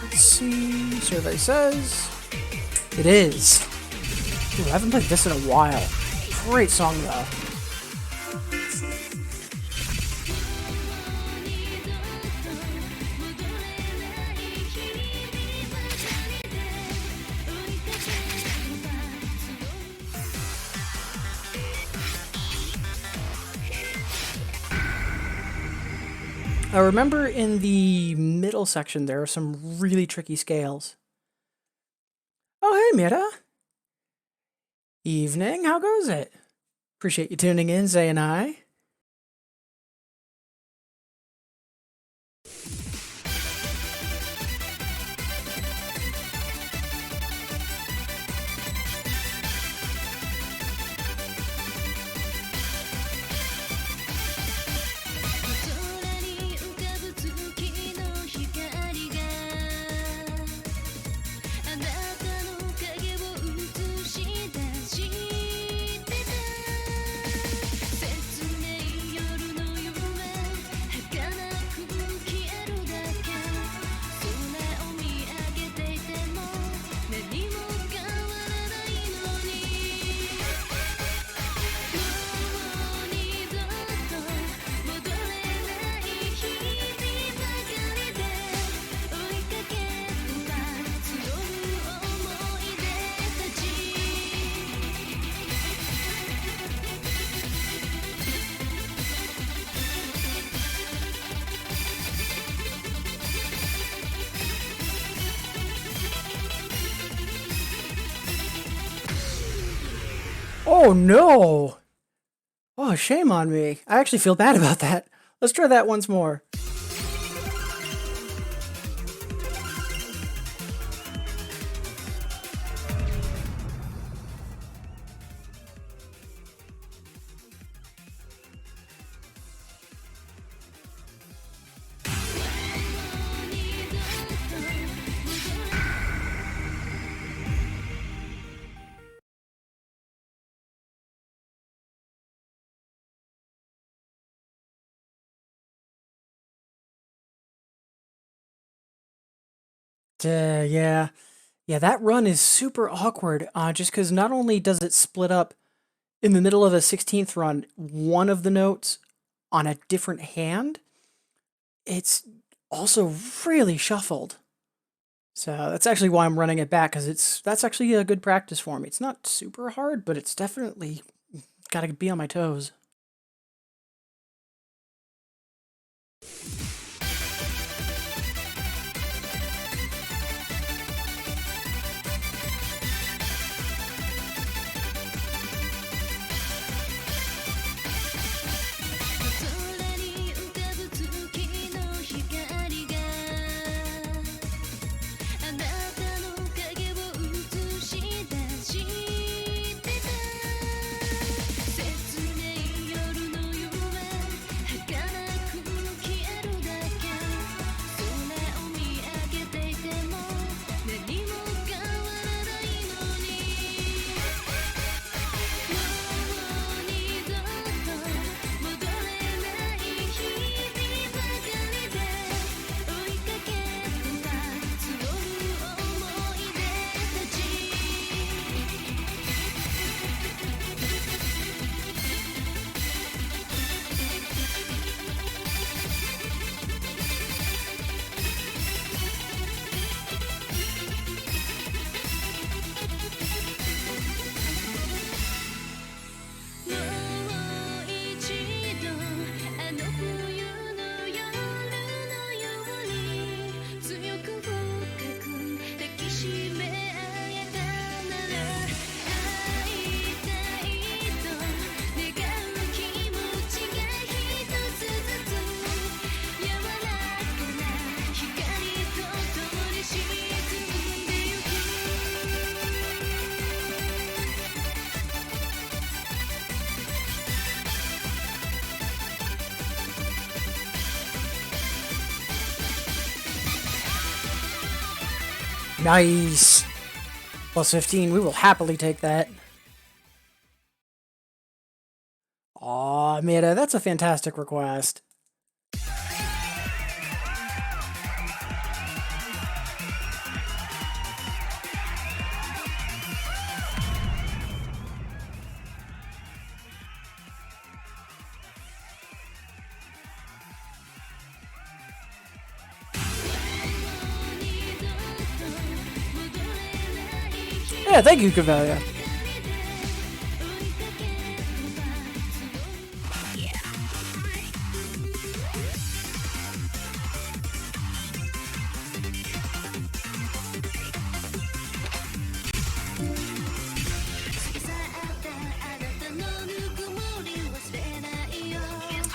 Speaker 1: Let's see. Survey says it is. Ooh, I haven't played this in a while. Great song though. Remember in the middle section, there are some really tricky scales. Oh, hey, Mira. Evening, how goes it? Appreciate you tuning in, Zay and I. Oh no! Oh, shame on me. I actually feel bad about that. Let's try that once more. Yeah. Yeah, that run is super awkward, just because not only does it split up in the middle of a 16th run, one of the notes on a different hand, it's also really shuffled. So that's actually why I'm running it back, because that's actually a good practice for me. It's not super hard, but it's definitely got to be on my toes. Nice! Plus 15, we will happily take that. Aw, Mira, that's a fantastic request. Yeah, thank you, Cavalia.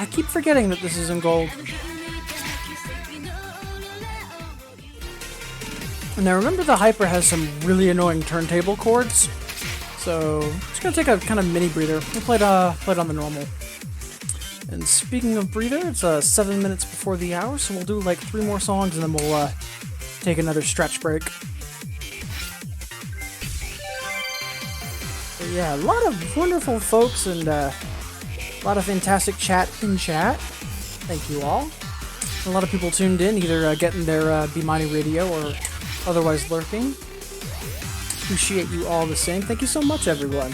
Speaker 1: I keep forgetting that this is in gold. Now remember the Hyper has some really annoying turntable chords, so I'm just gonna take a kind of mini breather. We'll play it on the normal. And speaking of breather, it's 7 minutes before the hour, so we'll do like 3 more songs and then we'll take another stretch break. But yeah, a lot of wonderful folks and a lot of fantastic chat in chat. Thank you all. A lot of people tuned in, either getting their Be Mighty Radio or otherwise lurking. Appreciate you all the same. Thank you so much, everyone.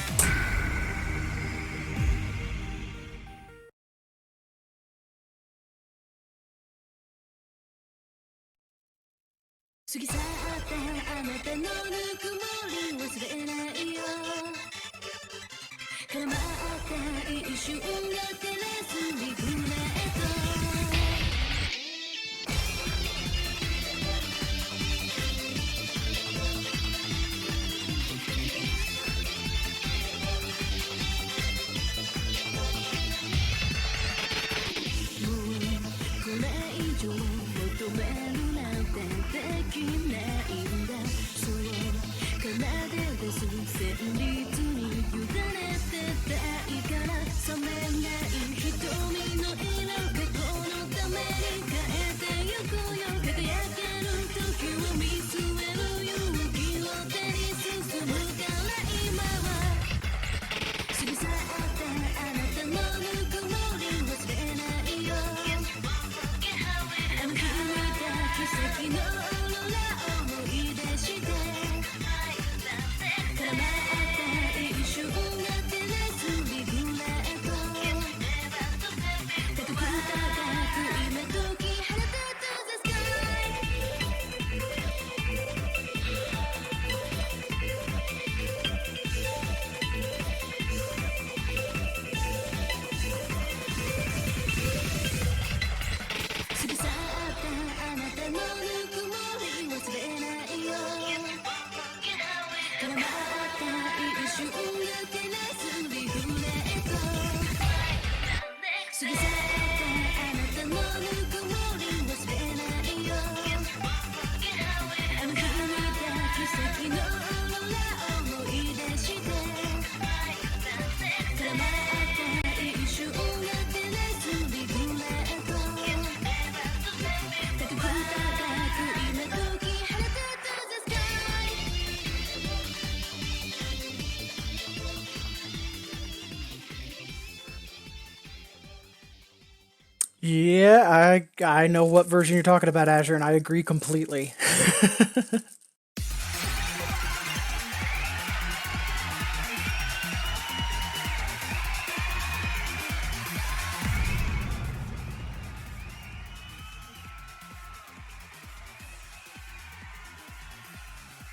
Speaker 1: Yeah, I know what version you're talking about, Azure, and I agree completely.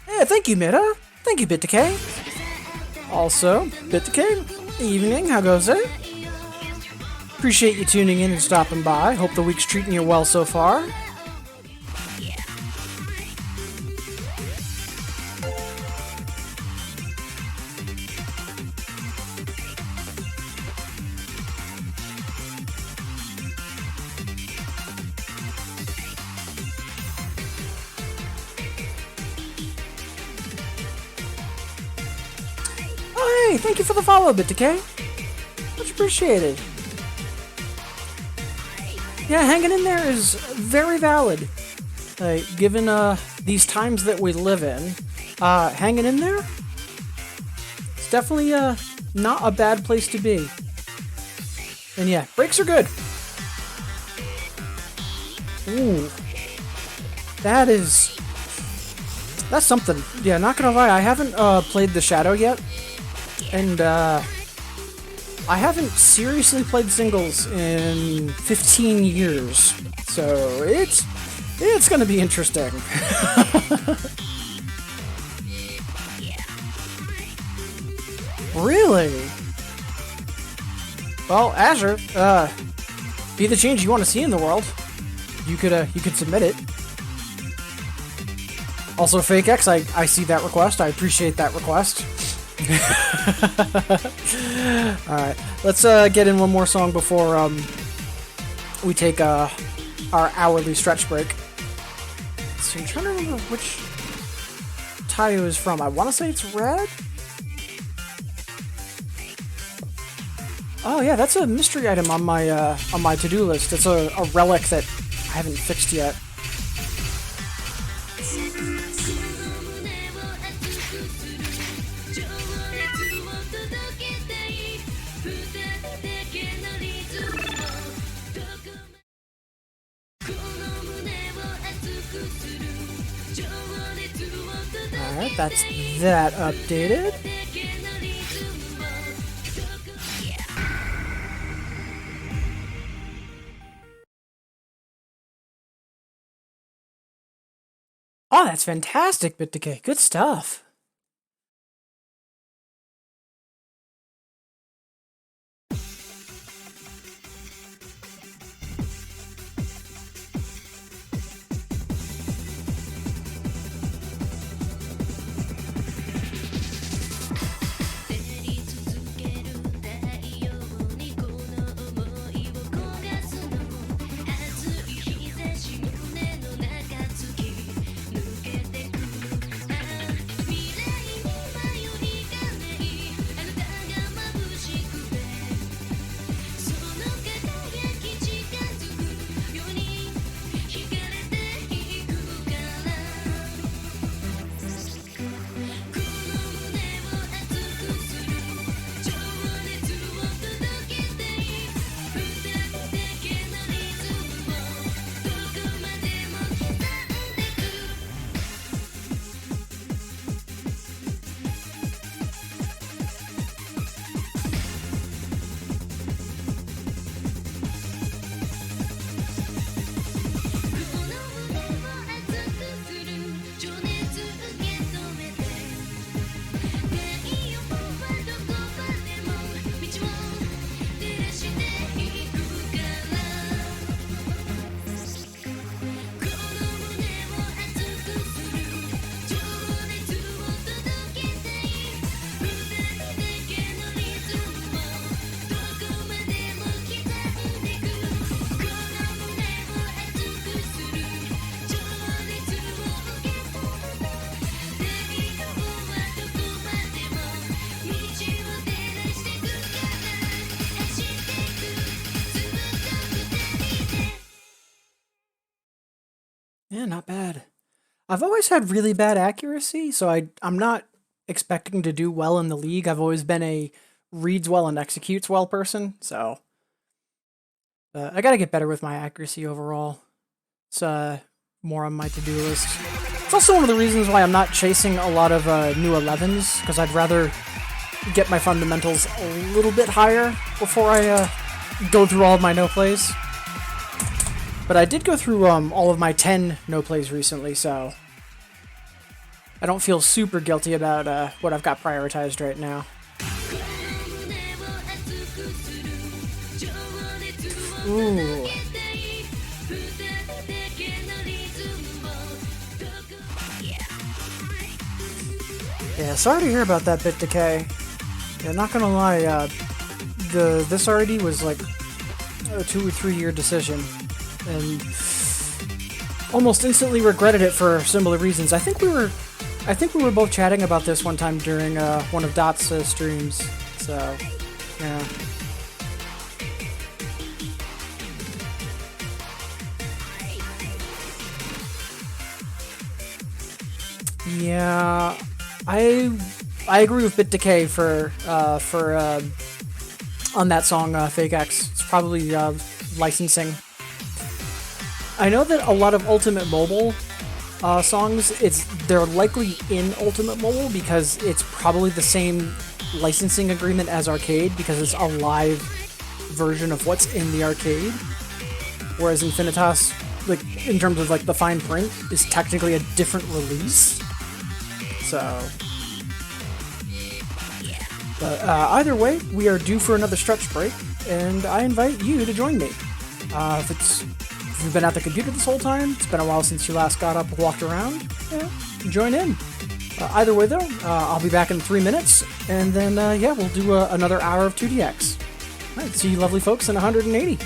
Speaker 1: Yeah, thank you, Meta. Thank you, BitDecay. Also, BitDecay, evening, how goes it? Appreciate you tuning in and stopping by. Hope the week's treating you well so far. Oh, hey, thank you for the follow, BitDecay. Much appreciated. Yeah, hanging in there is very valid. Given these times that we live in, hanging in there, it's definitely not a bad place to be. And yeah, breaks are good. Ooh, that's something. Yeah, not gonna lie, I haven't played the Shadow yet, and I haven't seriously played singles in 15 years, so it's gonna be interesting. Really? Well, Azure, be the change you want to see in the world. You could submit it. Also, Fake X, I see that request. I appreciate that request. Alright, let's get in one more song before we take our hourly stretch break. So I'm trying to remember which Tayo is from. I want to say it's red. Oh yeah, that's a mystery item on my to-do list. It's a relic that I haven't fixed yet. Alright, that's that updated. Oh, that's fantastic, Bit Decay. Good stuff. Yeah, not bad. I've always had really bad accuracy, so I'm not expecting to do well in the league. I've always been a reads well and executes well person, so I gotta get better with my accuracy overall. It's more on my to-do list. It's also one of the reasons why I'm not chasing a lot of new 11s, because I'd rather get my fundamentals a little bit higher before I go through all of my no-plays. But I did go through all of my 10 no-plays recently, so I don't feel super guilty about what I've got prioritized right now. Ooh. Yeah, sorry to hear about that, Bit Decay. Yeah, not gonna lie, this already was like a 2 or 3 year decision, and almost instantly regretted it for similar reasons. I think we were both chatting about this one time during one of Dot's streams. So, yeah. Yeah, I agree with Bit Decay for on that song Fake X. It's probably licensing. I know that a lot of Ultimate Mobile songs, they're likely in Ultimate Mobile because it's probably the same licensing agreement as Arcade, because it's a live version of what's in the arcade. Whereas Infinitas, like in terms of like the fine print, is technically a different release. So, but either way, we are due for another stretch break, and I invite you to join me. If you've been at the computer this whole time, it's been a while since you last got up and walked around, yeah, join in. Either way though, I'll be back in 3 minutes, and then yeah, we'll do another hour of 2DX. Alright, see you lovely folks in 180.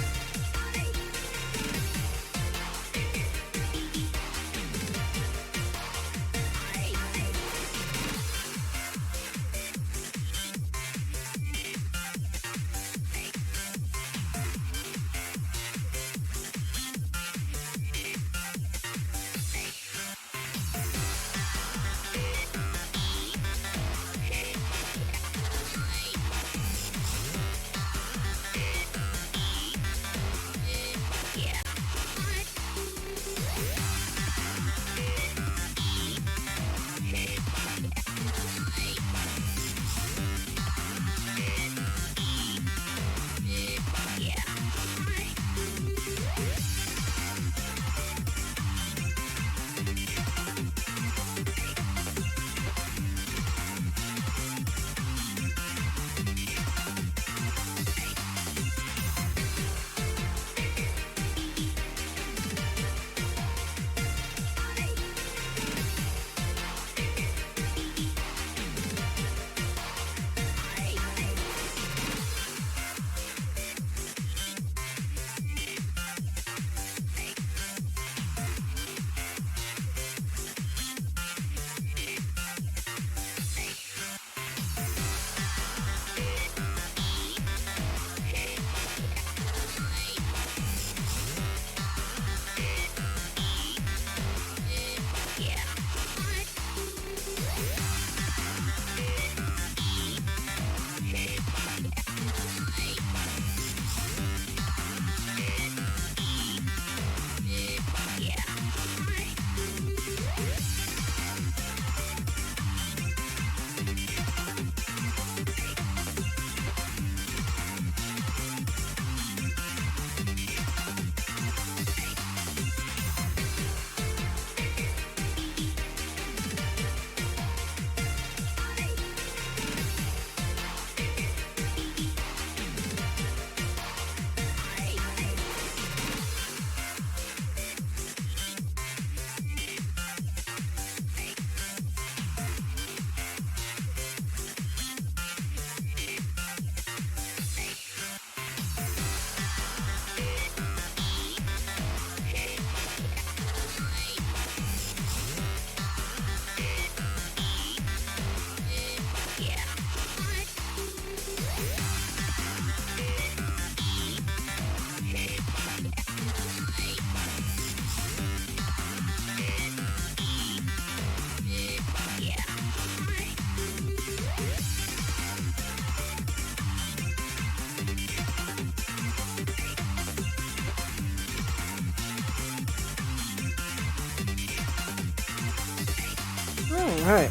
Speaker 1: Alright.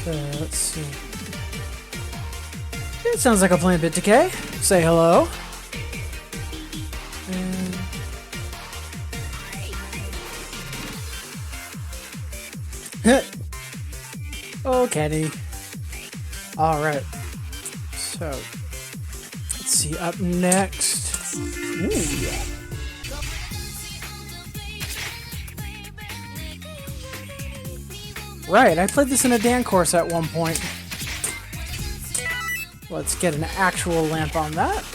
Speaker 1: So, let's see. It sounds like a plan bit decay. Say hello. And... oh, Kenny. Alright. So, let's see. Up next. Ooh. Right, I played this in a Dan course at one point. Let's get an actual lamp on that.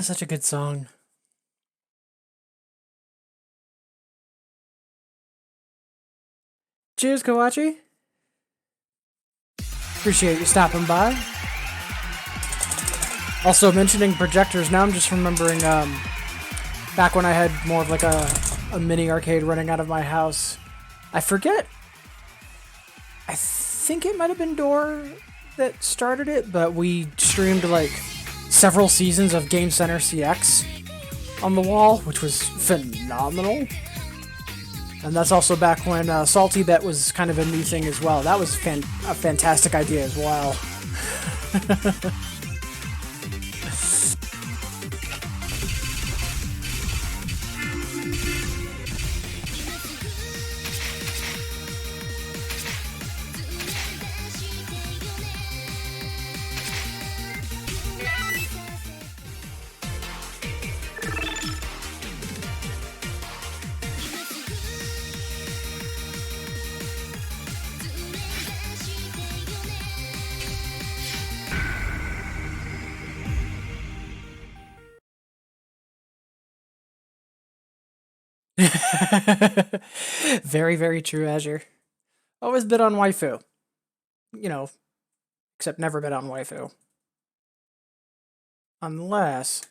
Speaker 1: Such a good song. Cheers, Kawachi. Appreciate you stopping by. Also mentioning projectors, now I'm just remembering back when I had more of like a mini arcade running out of my house. I forget. I think it might have been Door that started it, but we streamed like several seasons of Game Center CX on the wall, which was phenomenal. And that's also back when Salty Bet was kind of a new thing as well. That was a fantastic idea as well. Very, very true, Azure. Always bid on waifu. You know, except never bid on waifu. Unless...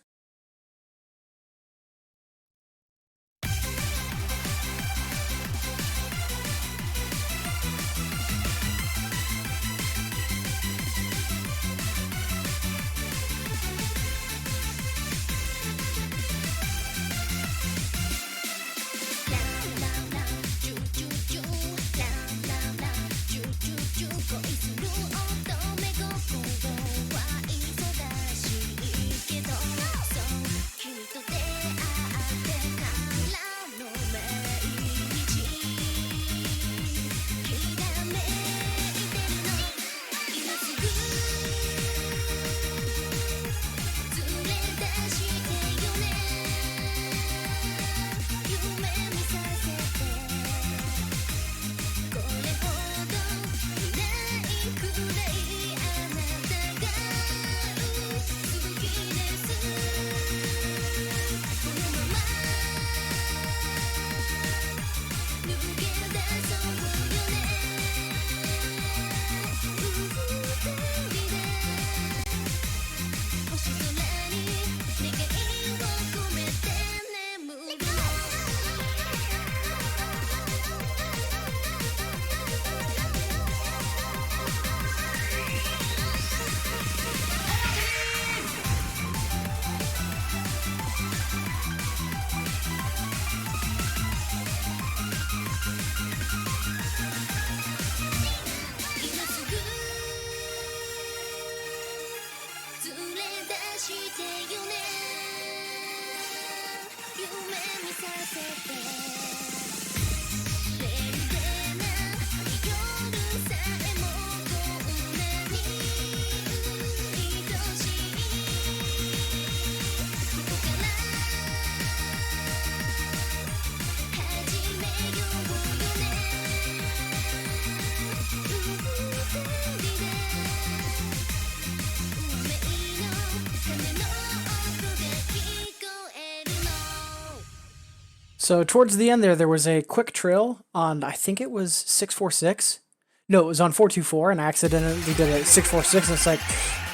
Speaker 1: So towards the end there was a quick trill on, I think it was 646. No, it was on 424, and I accidentally did a 646, and it's like,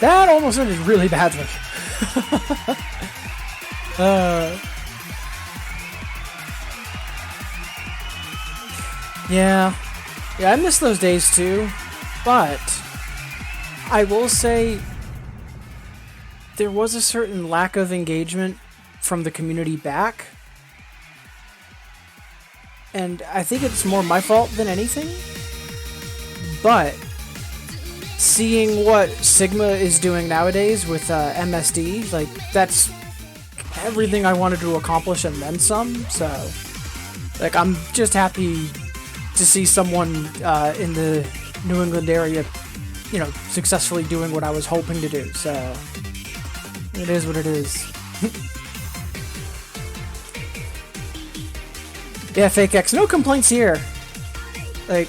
Speaker 1: that almost ended really badly. Yeah, I miss those days too, but I will say there was a certain lack of engagement from the community back. And I think it's more my fault than anything. But seeing what Sigma is doing nowadays with MSD, like, that's everything I wanted to accomplish and then some. So, like, I'm just happy to see someone in the New England area, you know, successfully doing what I was hoping to do. So, it is what it is. Yeah, Fake X, no complaints here. Like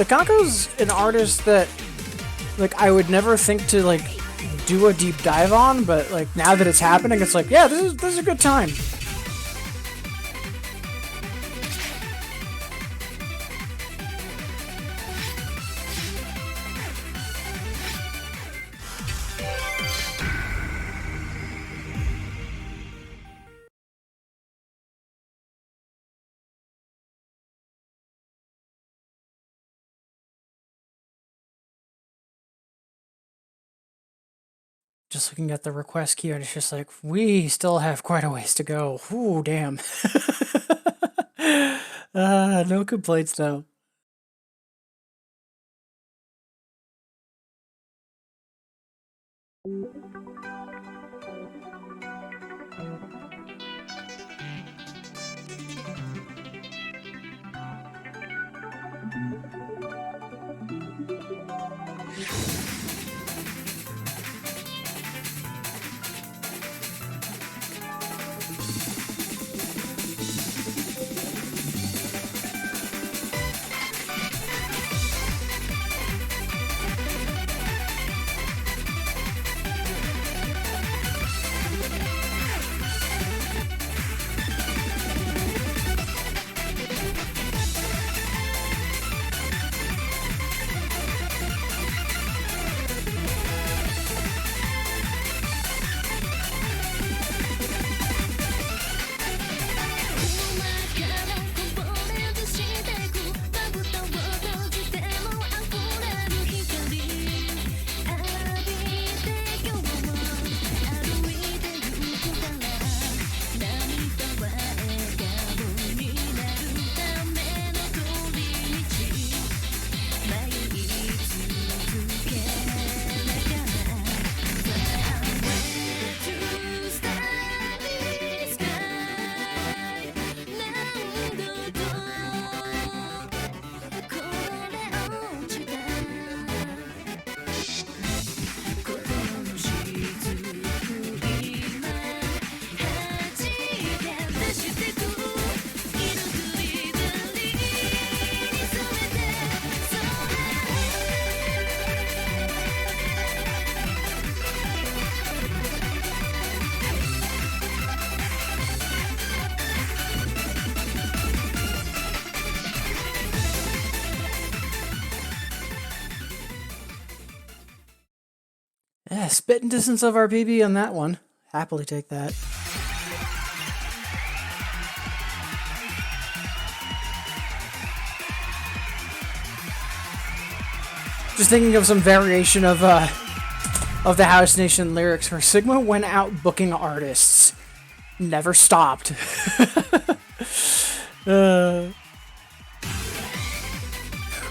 Speaker 1: Kanko's an artist that, like, I would never think to, like, do a deep dive on, but, like, now that it's happening, it's like, yeah, this is a good time. Just looking at the request queue, and it's just like, we still have quite a ways to go. Ooh, damn. No complaints, though. Yeah, spitting distance of our BB on that one. Happily take that. Just thinking of some variation of the House Nation lyrics where Sigma went out booking artists. Never stopped.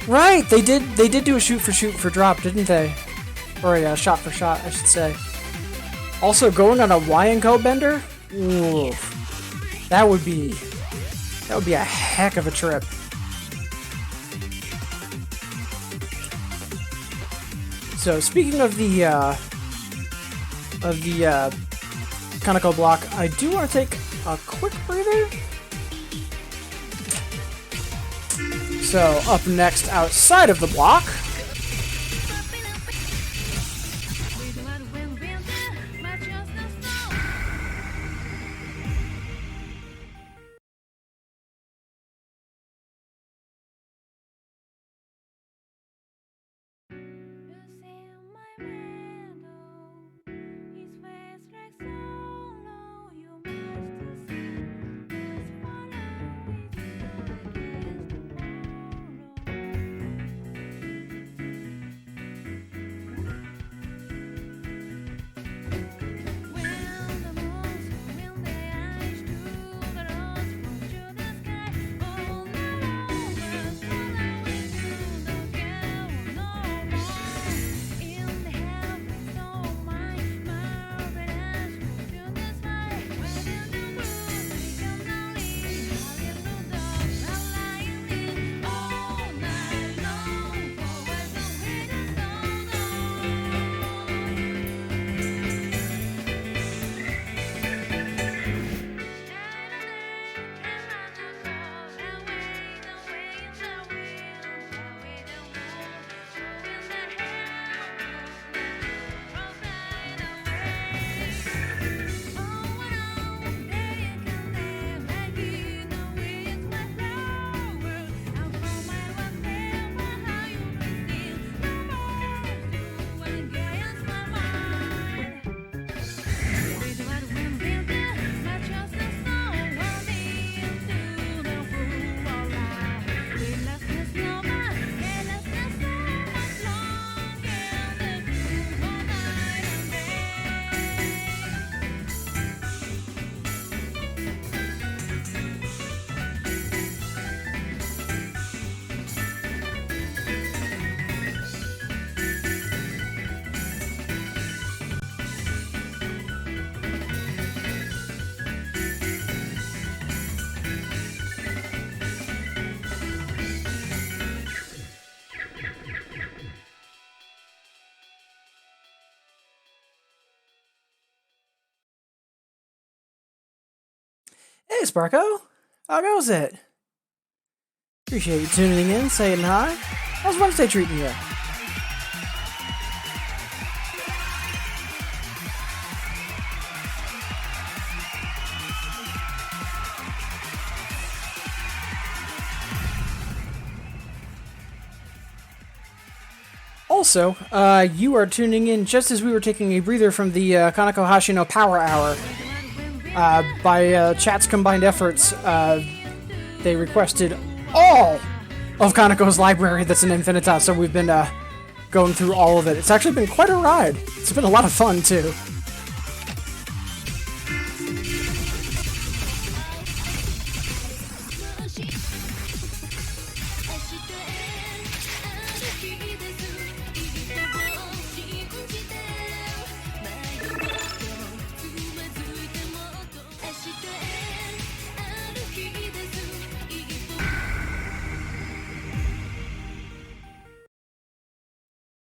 Speaker 1: Right, they did do a shoot for drop, didn't they? Or a shot for shot, I should say. Also, going on a Y and Co bender? Oof. That would be a heck of a trip. So speaking of the Kaneko block, I do want to take a quick breather. So up next outside of the block, hey Sparko, how goes it? Appreciate you tuning in, saying hi. How's Wednesday treating you? Also, you are tuning in just as we were taking a breather from the Kaneko Hashino Power Hour. By chat's combined efforts, they requested all of Kaneko's library that's in Infinitas, so we've been going through all of it. It's actually been quite a ride. It's been a lot of fun, too.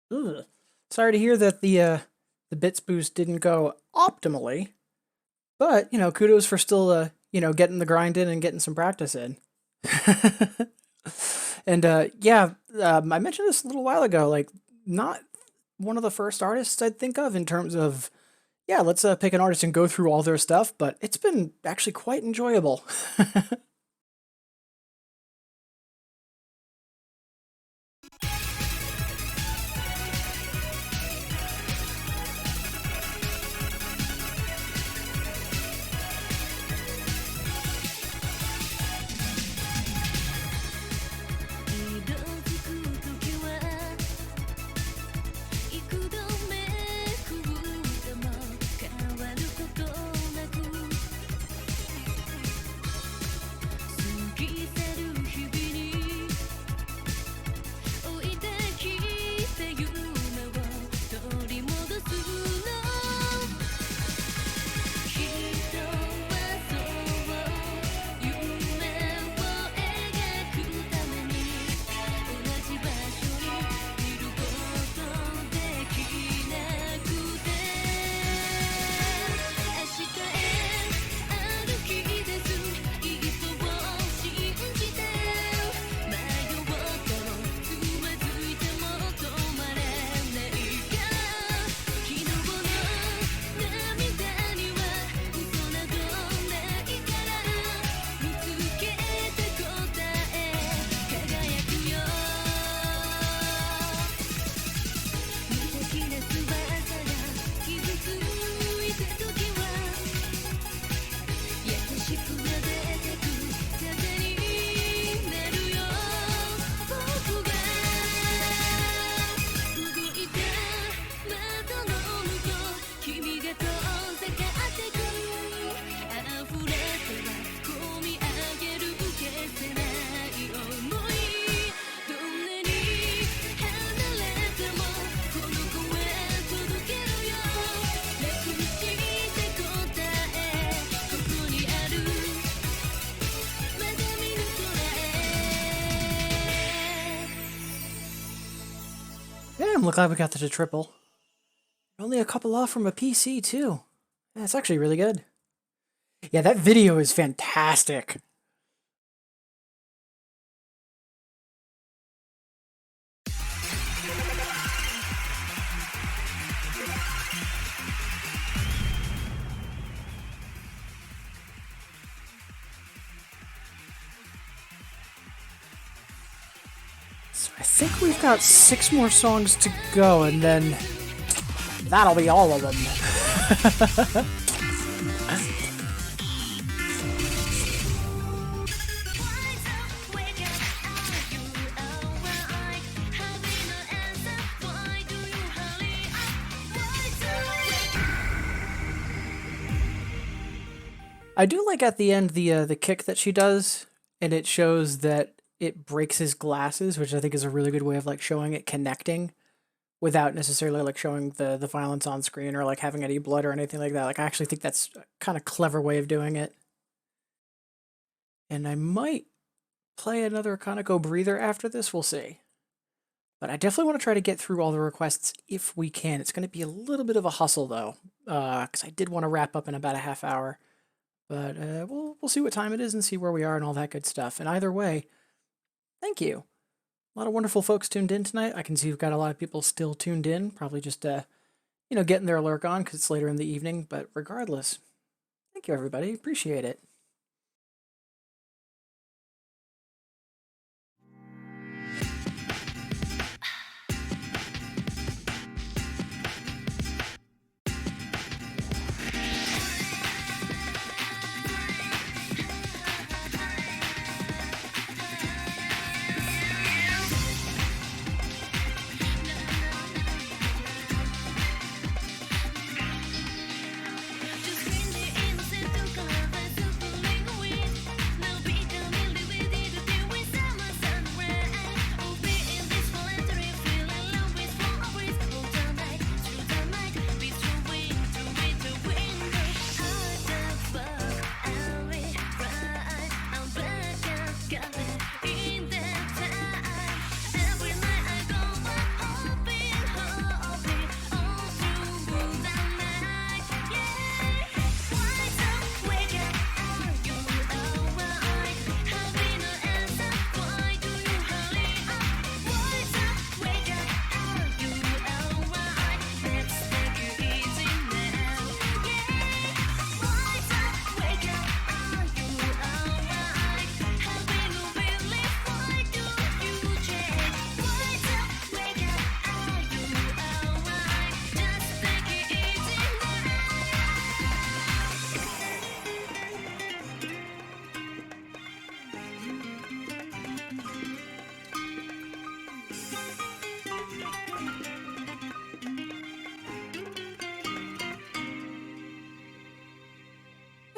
Speaker 1: Ugh. Sorry to hear that the bits boost didn't go optimally, but you know, kudos for still getting the grind in and getting some practice in. And yeah, I mentioned this a little while ago. Like, not one of the first artists I'd think of in terms of let's pick an artist and go through all their stuff, but it's been actually quite enjoyable. Damn, look like we got the triple. Only a couple off from a PC, too. That's actually really good. Yeah, that video is fantastic. So I think we've got 6 more songs to go, and then that'll be all of them. I do like at the end the kick that she does, and it shows that it breaks his glasses, which I think is a really good way of like showing it connecting without necessarily like showing the violence on screen or like having any blood or anything like that. Like I actually think that's a kind of clever way of doing it. And I might play another Kaneko breather after this, we'll see. But I definitely want to try to get through all the requests if we can. It's going to be a little bit of a hustle though, because I did want to wrap up in about a half hour. But we'll see what time it is and see where we are and all that good stuff. And either way, thank you. A lot of wonderful folks tuned in tonight. I can see we've got a lot of people still tuned in, probably just getting their lurk on because it's later in the evening. But regardless, thank you everybody. Appreciate it.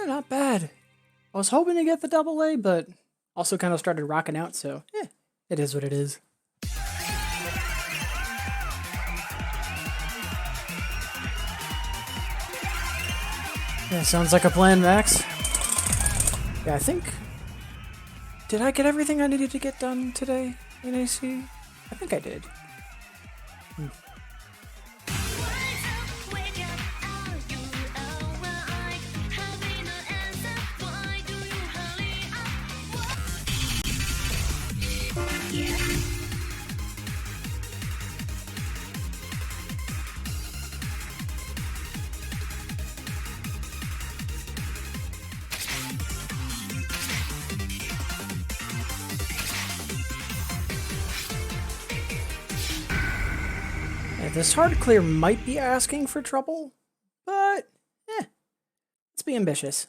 Speaker 1: Not bad. I was hoping to get the double A, but also kind of started rocking out, so it is what it is. Yeah, sounds like a plan, Max. Yeah, I think... Did I get everything I needed to get done today in AC? I think I did. This hard clear might be asking for trouble, but let's be ambitious.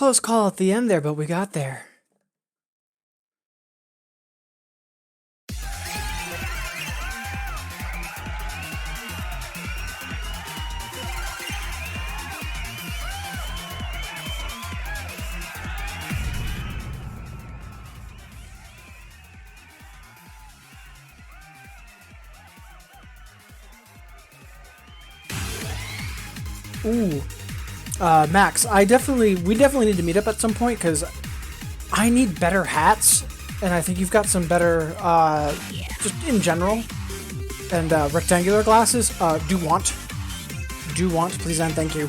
Speaker 1: close call at the end there, but we got there. Ooh. Max, we definitely need to meet up at some point because I need better hats, and I think you've got some better, just in general, and rectangular glasses. Do want, please and thank you.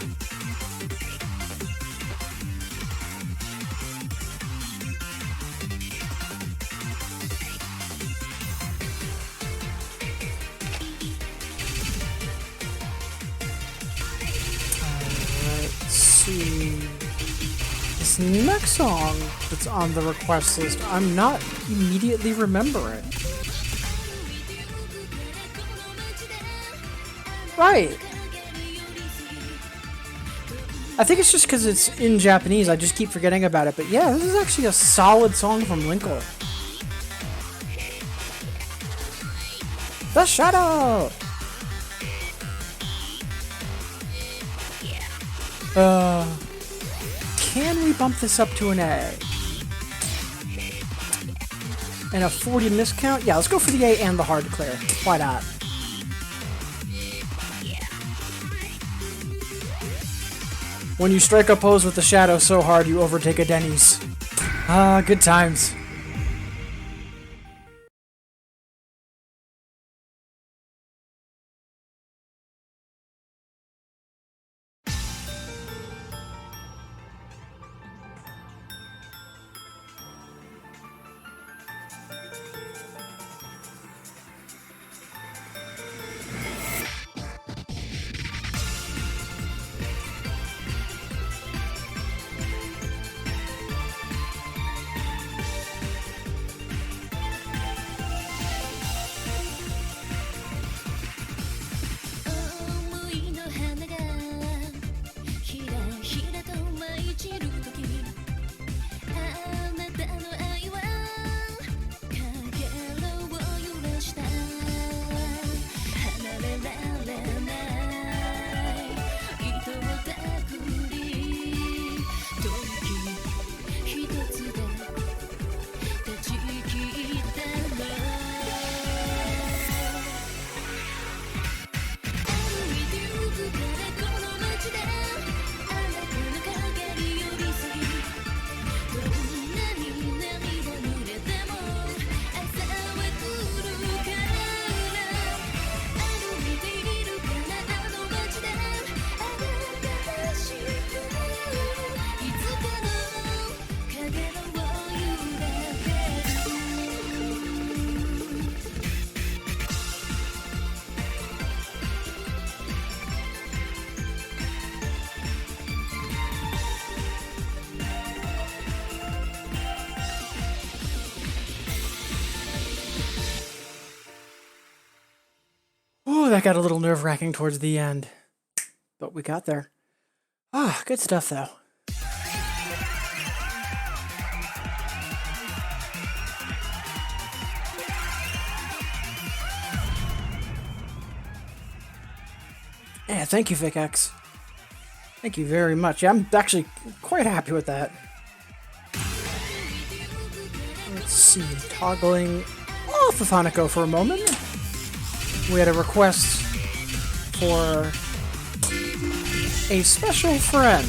Speaker 1: This next song that's on the request list, I'm not immediately remembering. Right. I think it's just because it's in Japanese, I just keep forgetting about it. But yeah, this is actually a solid song from Linkle. The Shadow! Can we bump this up to an A? And a 40 miscount? Yeah, let's go for the A and the hard clear. Why not? When you strike a pose with the Shadow so hard you overtake a Denny's. Ah, good times. Ooh, that got a little nerve-wracking towards the end. But we got there. Ah, good stuff, though. Yeah, thank you, VicX. Thank you very much. Yeah, I'm actually quite happy with that. Let's see, toggling off of Hanako for a moment. We had a request for a special friend.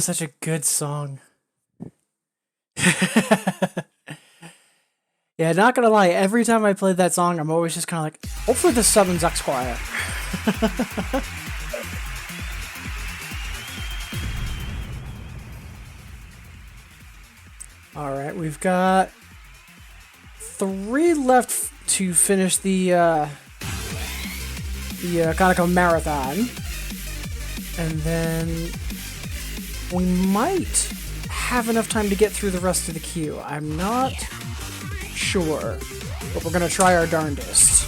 Speaker 1: such a good song. Yeah, not gonna lie, every time I play that song, I'm always just kind of like, hopefully this summons X-Choir. Alright, we've got 3 left to finish the Kaneko Marathon. And then we might have enough time to get through the rest of the queue. I'm not sure, but we're gonna try our darndest.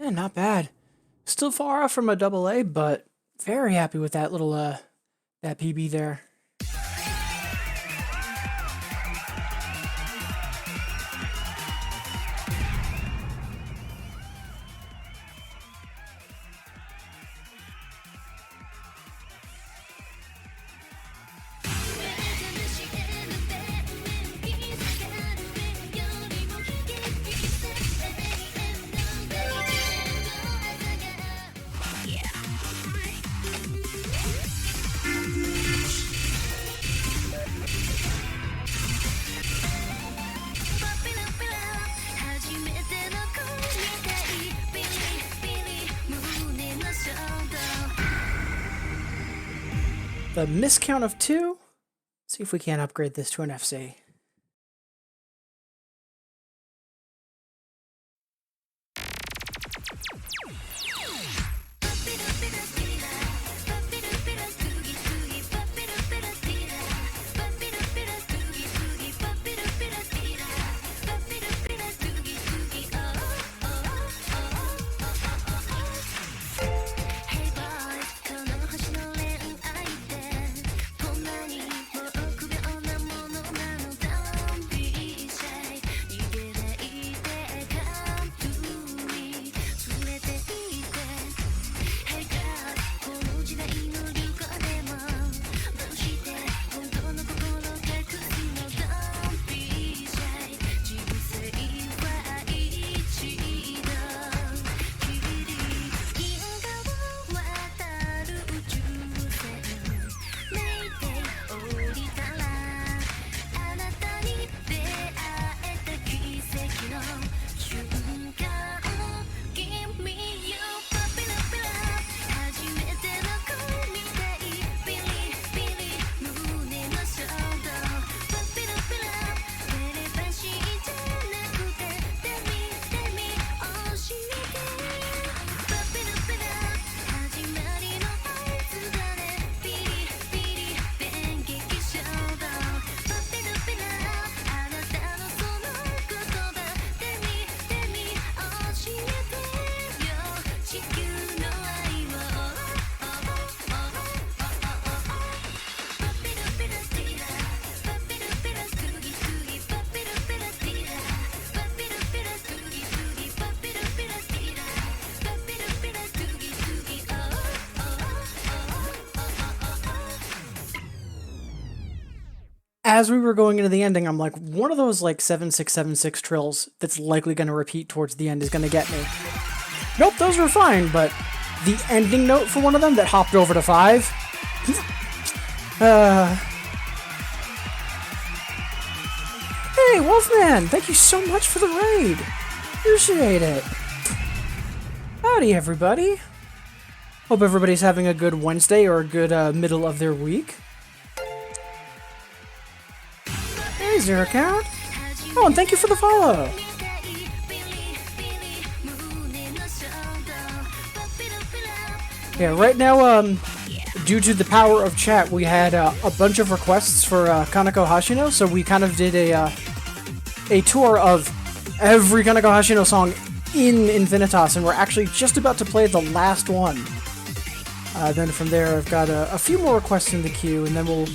Speaker 1: Yeah, not bad. Still far off from a double A, but very happy with that little that PB there. The miscount of 2. See if we can't upgrade this to an FC. as we were going into the ending, I'm like, one of those like 7676 trills that's likely going to repeat towards the end is going to get me. Nope, those were fine, but the ending note for one of them that hopped over to 5. Hey, Wolfman, thank you so much for the raid. Appreciate it. Howdy, everybody. Hope everybody's having a good Wednesday or a good middle of their week. Hey, Zero Count. Oh, and thank you for the follow. Yeah, right now, due to the power of chat, we had a bunch of requests for Kaneko Hashino, so we kind of did a tour of every Kaneko Hashino song in Infinitas, and we're actually just about to play the last one. Then from there, I've got a few more requests in the queue, and then we'll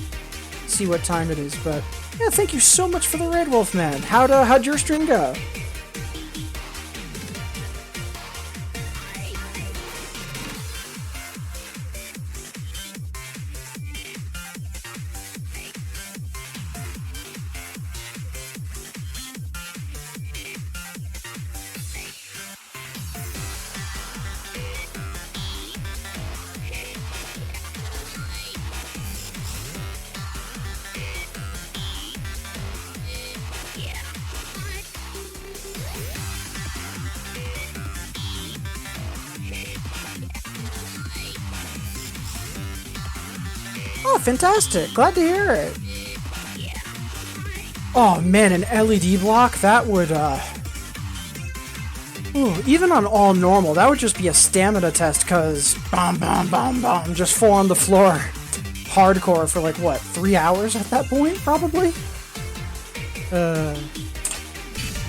Speaker 1: see what time it is. But yeah, thank you so much for the raid, Wolfman. How'd your stream go? Oh, fantastic. Glad to hear it. Oh, man, an LED block? That would, Ooh, even on all normal, that would just be a stamina test, because bam, bam, bam, bam, just fall on the floor. Hardcore for, like, what, 3 hours at that point, probably?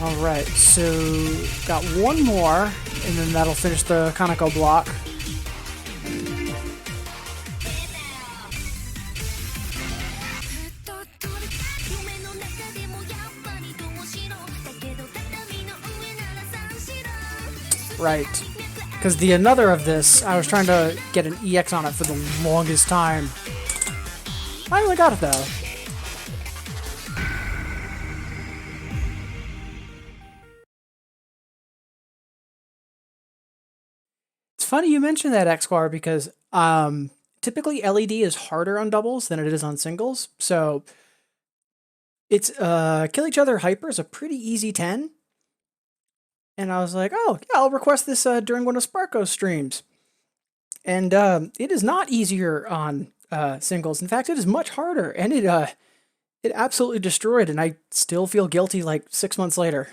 Speaker 1: Alright, so got one more, and then that'll finish the Kaneko block. Right. Because the another of this, I was trying to get an EX on it for the longest time. Finally got it, though. It's funny you mentioned that, Xquar, because typically LED is harder on doubles than it is on singles. So it's Kill Each Other Hyper is a pretty easy 10. And I was like, oh, yeah, I'll request this during one of Sparko's streams. And it is not easier on singles. In fact, it is much harder. And it absolutely destroyed. And I still feel guilty like 6 months later.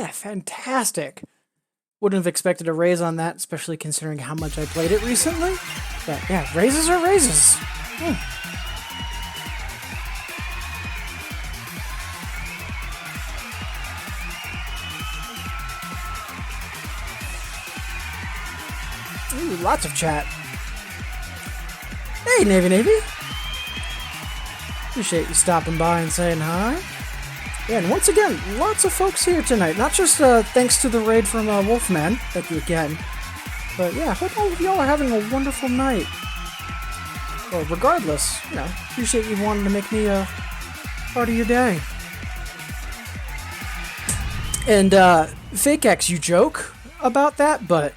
Speaker 1: Yeah, fantastic. Wouldn't have expected a raise on that, especially considering how much I played it recently. But yeah, raises are raises. Ooh, lots of chat. Hey, Navy. Appreciate you stopping by and saying hi. Yeah, and once again, lots of folks here tonight. Not just thanks to the raid from Wolfman, thank you again. But yeah, hope all of y'all are having a wonderful night. Well, regardless, you know, appreciate you wanting to make me a part of your day. And Fake X, you joke about that, but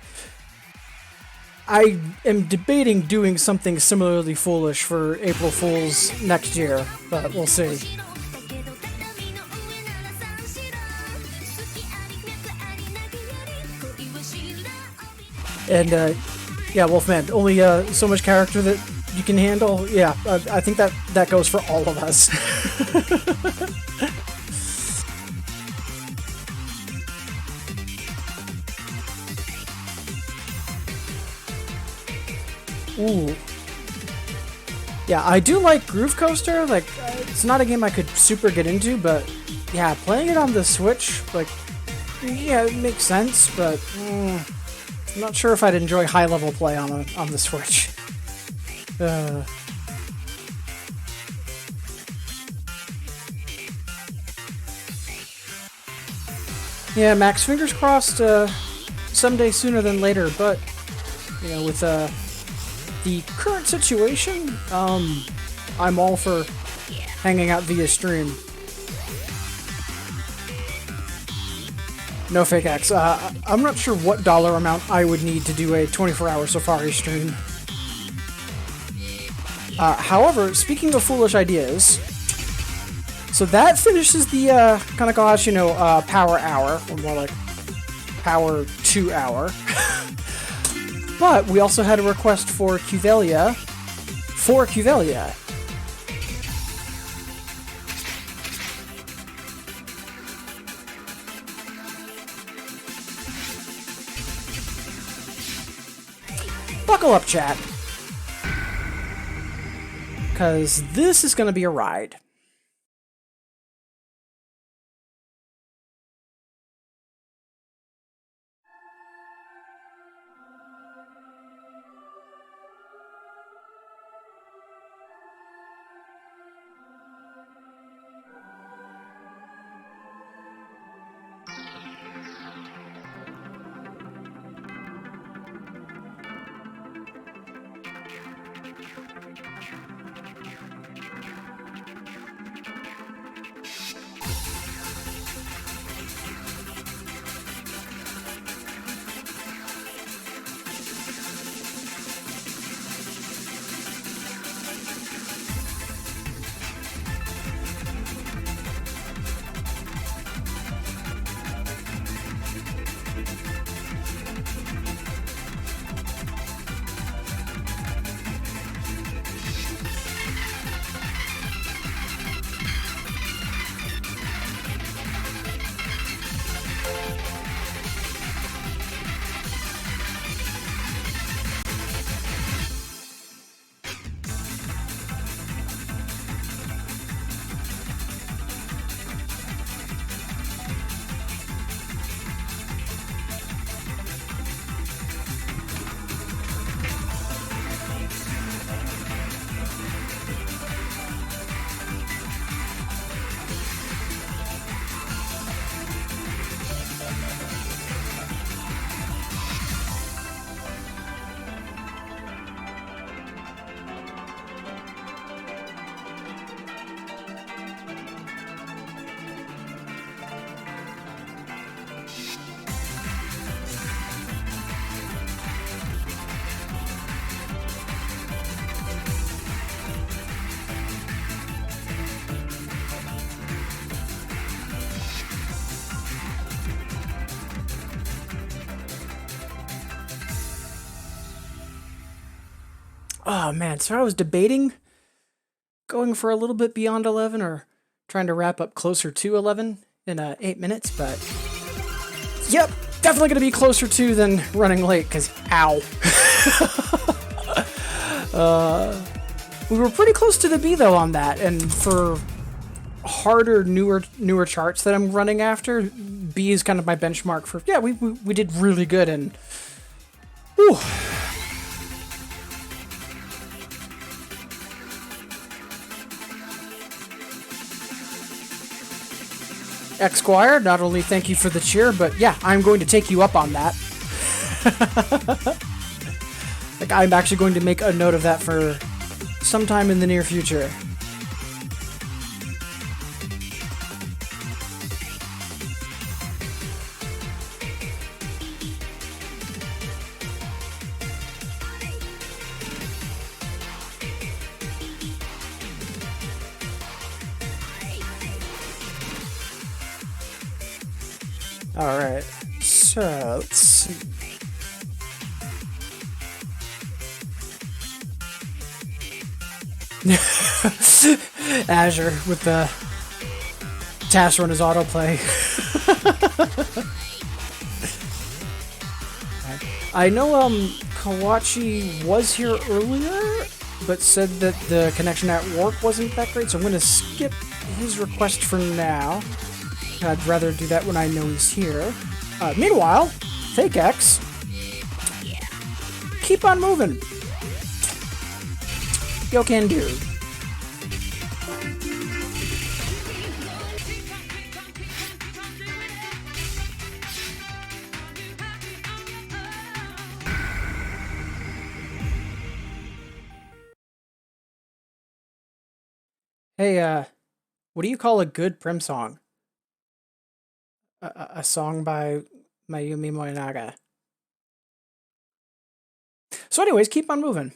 Speaker 1: I am debating doing something similarly foolish for April Fool's next year, but we'll see. And yeah, Wolfman, only so much character that you can handle. Yeah, I think that goes for all of us. Ooh. Yeah, I do like Groove Coaster. Like, it's not a game I could super get into, but yeah, playing it on the Switch, like, yeah, it makes sense, but I'm not sure if I'd enjoy high-level play on the Switch. Yeah, Max, fingers crossed, someday sooner than later, but, you know, with, the current situation, I'm all for hanging out via stream. No Fake X. I'm not sure what dollar amount I would need to do a 24-hour Safari stream. However, speaking of foolish ideas, so that finishes the Kanakahashi, you know, power hour, or more like power 2 hour. But we also had a request for Cuvelia. Buckle up, chat. Because this is going to be a ride. Oh man, so I was debating going for a little bit beyond 11 or trying to wrap up closer to 11 in 8 minutes, but Yep, definitely going to be closer to than running late, because ow. We were pretty close to the B, though, on that, and for harder, newer charts that I'm running after, B is kind of my benchmark for, yeah, we did really good, and whew. Esquire, not only thank you for the cheer, but yeah, I'm going to take you up on that. Like, I'm actually going to make a note of that for sometime in the near future. Alright, so let's see. Azure with the task run as autoplay. I know Kawachi was here earlier, but said that the connection at work wasn't that great, so I'm going to skip his request for now. I'd rather do that when I know he's here. Meanwhile, Fake X, keep on moving. Yo can do. Hey, what do you call a good Prim song? A song by Mayumi Moenaga. So anyways, keep on moving.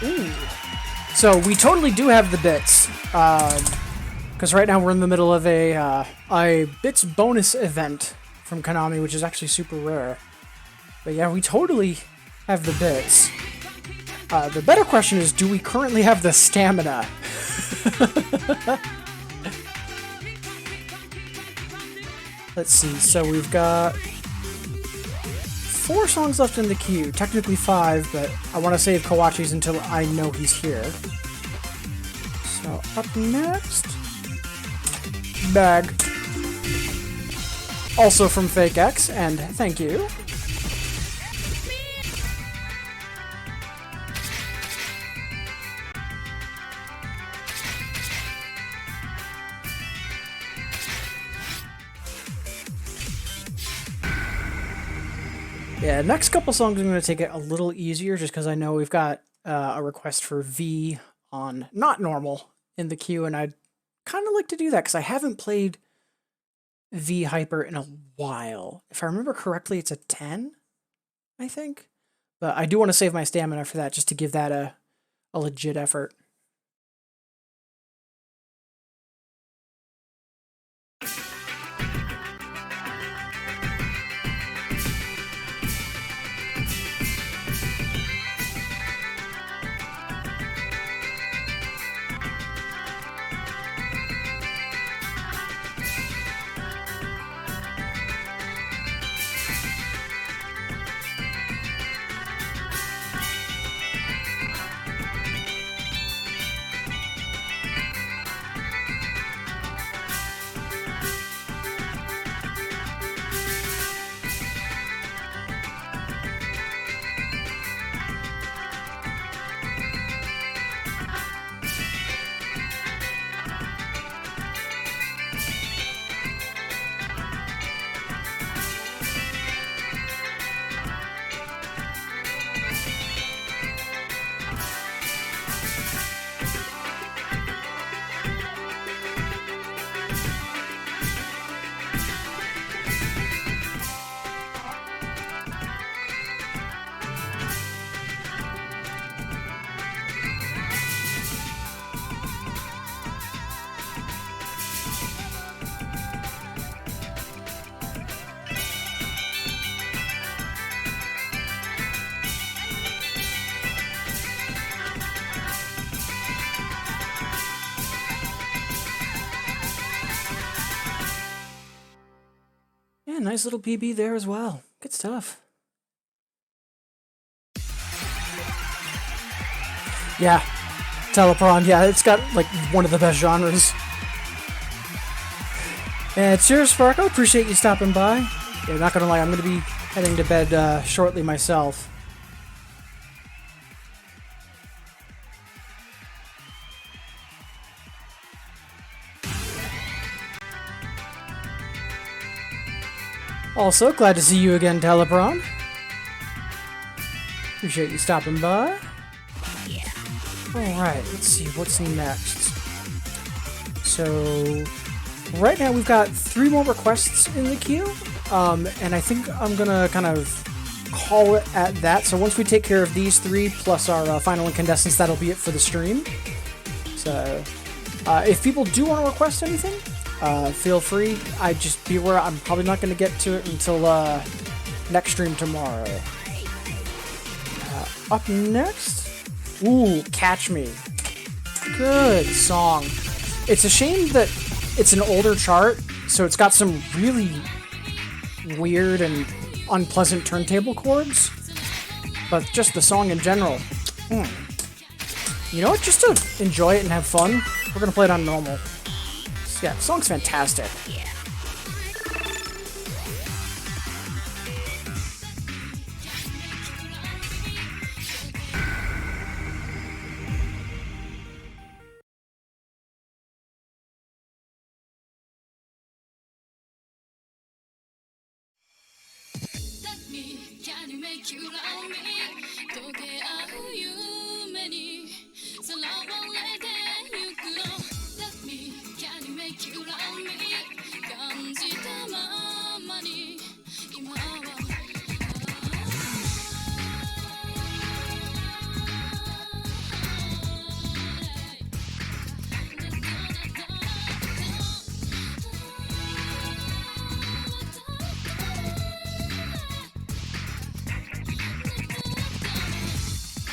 Speaker 1: Ooh. So we totally do have the bits, because right now we're in the middle of a bits bonus event from Konami, which is actually super rare. But yeah, we totally have the bits. The better question is, do we currently have the stamina? Let's see, so we've got 4 songs left in the queue, technically 5, but I want to save Kawachi's until I know he's here. So up next, Bag. Also from Fake X, and thank you. Yeah, next couple songs I'm going to take it a little easier just because I know we've got a request for V on Not Normal in the queue, and I'd kind of like to do that because I haven't played V Hyper in a while. If I remember correctly, it's a 10, I think. But I do want to save my stamina for that just to give that a legit effort. Yeah, nice little PB there as well. Good stuff. Yeah, Telepron, yeah, it's got like one of the best genres. And cheers, Sparko. Appreciate you stopping by. Yeah, not gonna lie, I'm gonna be heading to bed shortly myself. Also, glad to see you again, Telepron. Appreciate you stopping by. Alright, let's see, what's next? So, right now we've got 3 more requests in the queue, and I think I'm gonna kind of call it at that. So once we take care of these 3, plus our final incandescents, that'll be it for the stream. So, if people do want to request anything, feel free. I just be aware I'm probably not going to get to it until next stream tomorrow. Up next, ooh, Catch Me. Good song. It's a shame that it's an older chart, so it's got some really weird and unpleasant turntable chords, but just the song in general. You know what? Just to enjoy it and have fun, we're going to play it on normal. Yeah, the song's fantastic.
Speaker 2: Can you make you love me? 溶け合う夢にさらわれてゆくの Let me, can you make you love me? 感じたままに今は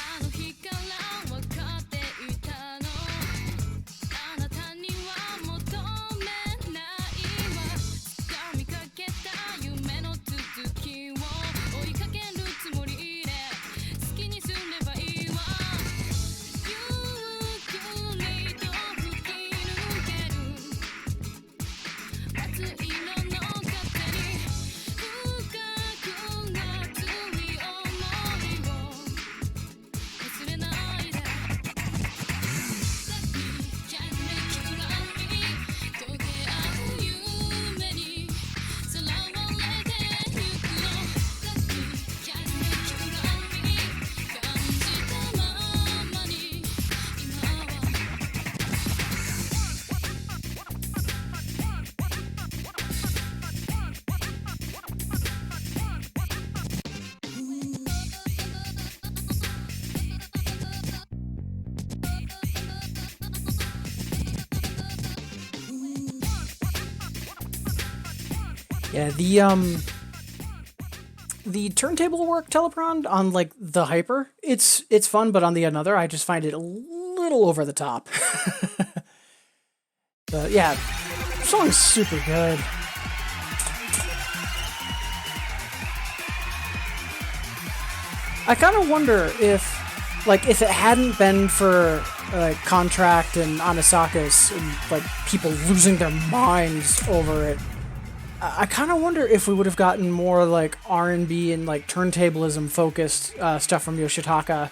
Speaker 2: あの日から分かっていたのあなたには求めないわ掴みかけた夢の続きを追いかけるつもりで好きにすればいいわゆっくりと吹き抜ける熱い色の風に深く熱い想いを忘れないで Let me, can you make you love me? 溶け合う夢にさらわれてゆくの Let me, can you make you love me? 感じたままに今は
Speaker 1: Yeah, the turntable work Telepron on like the hyper, it's fun, but on the another, I just find it a little over the top. But yeah, the song's super good. I kind of wonder if, like, if it hadn't been for Contract and Anasakas and like people losing their minds over it, I kind of wonder if we would have gotten more like R&B and like turntablism focused stuff from Yoshitaka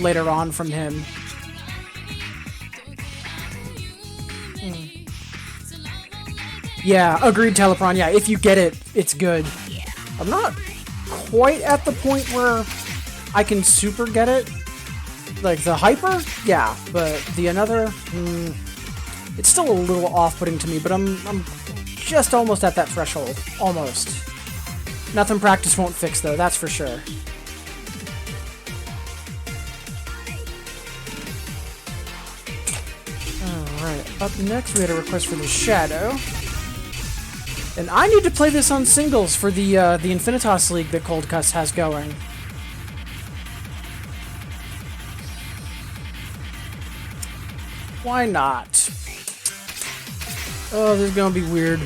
Speaker 1: later on from him. Yeah, agreed, Telepron. Yeah, if you get it, it's good. I'm not quite at the point where I can super get it. Like the hyper, yeah, but the another, it's still a little off-putting to me, but I'm just almost at that threshold. Almost. Nothing practice won't fix, though, that's for sure. Alright, up next we had a request for the Shadow. And I need to play this on singles for the Infinitas League that Cold Cuts has going. Why not? Oh, this is gonna be weird.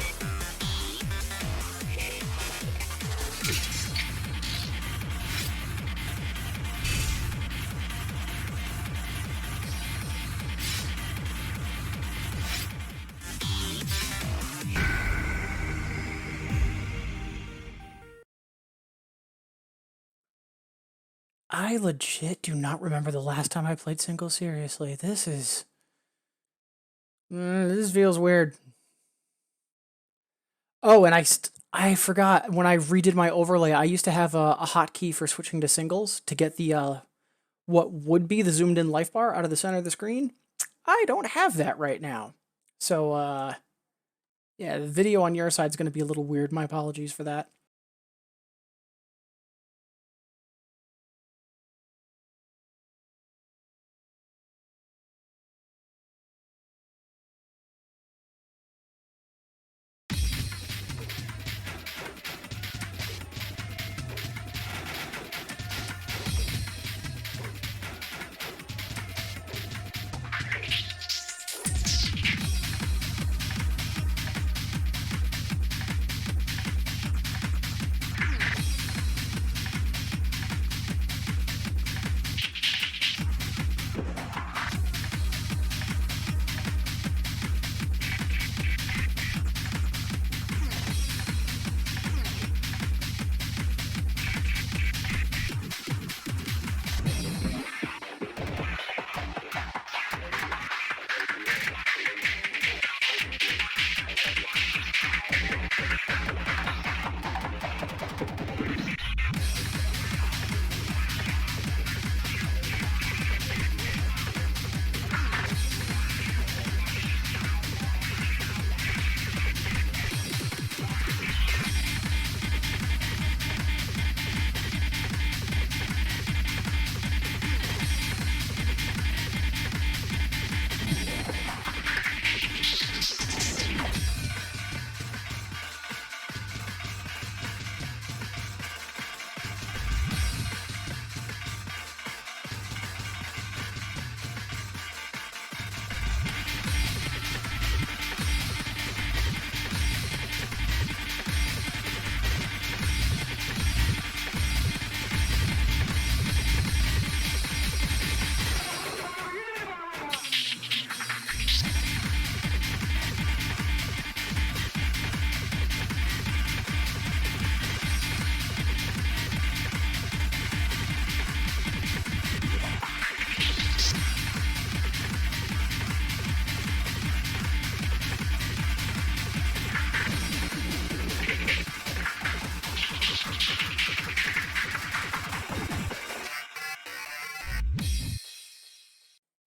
Speaker 1: I legit do not remember the last time I played singles seriously. This feels weird. Oh, and I forgot when I redid my overlay. I used to have a hotkey for switching to singles to get the what would be the zoomed in life bar out of the center of the screen. I don't have that right now. So yeah, the video on your side is going to be a little weird. My apologies for that.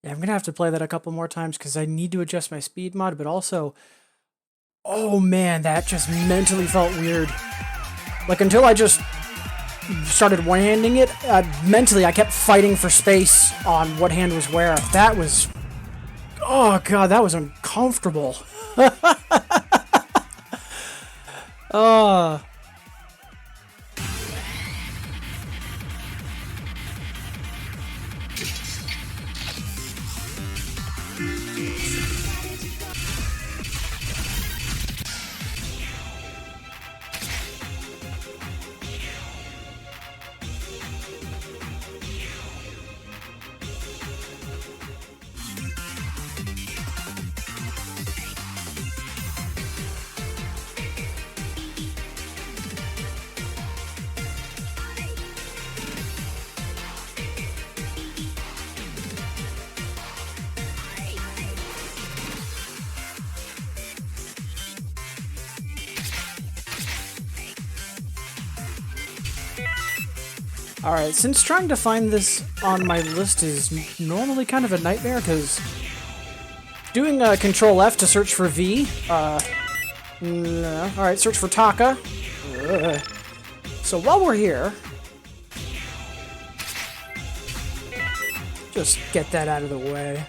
Speaker 1: Yeah, I'm gonna have to play that a couple more times because I need to adjust my speed mod, but also, oh man, that just mentally felt weird. Like until I just started one-handing it, mentally I kept fighting for space on what hand was where. That was, oh god, that was uncomfortable. Alright, since trying to find this on my list is normally kind of a nightmare, because doing Control F to search for V, no. Alright, search for Taka. Ugh. So while we're here, just get that out of the way.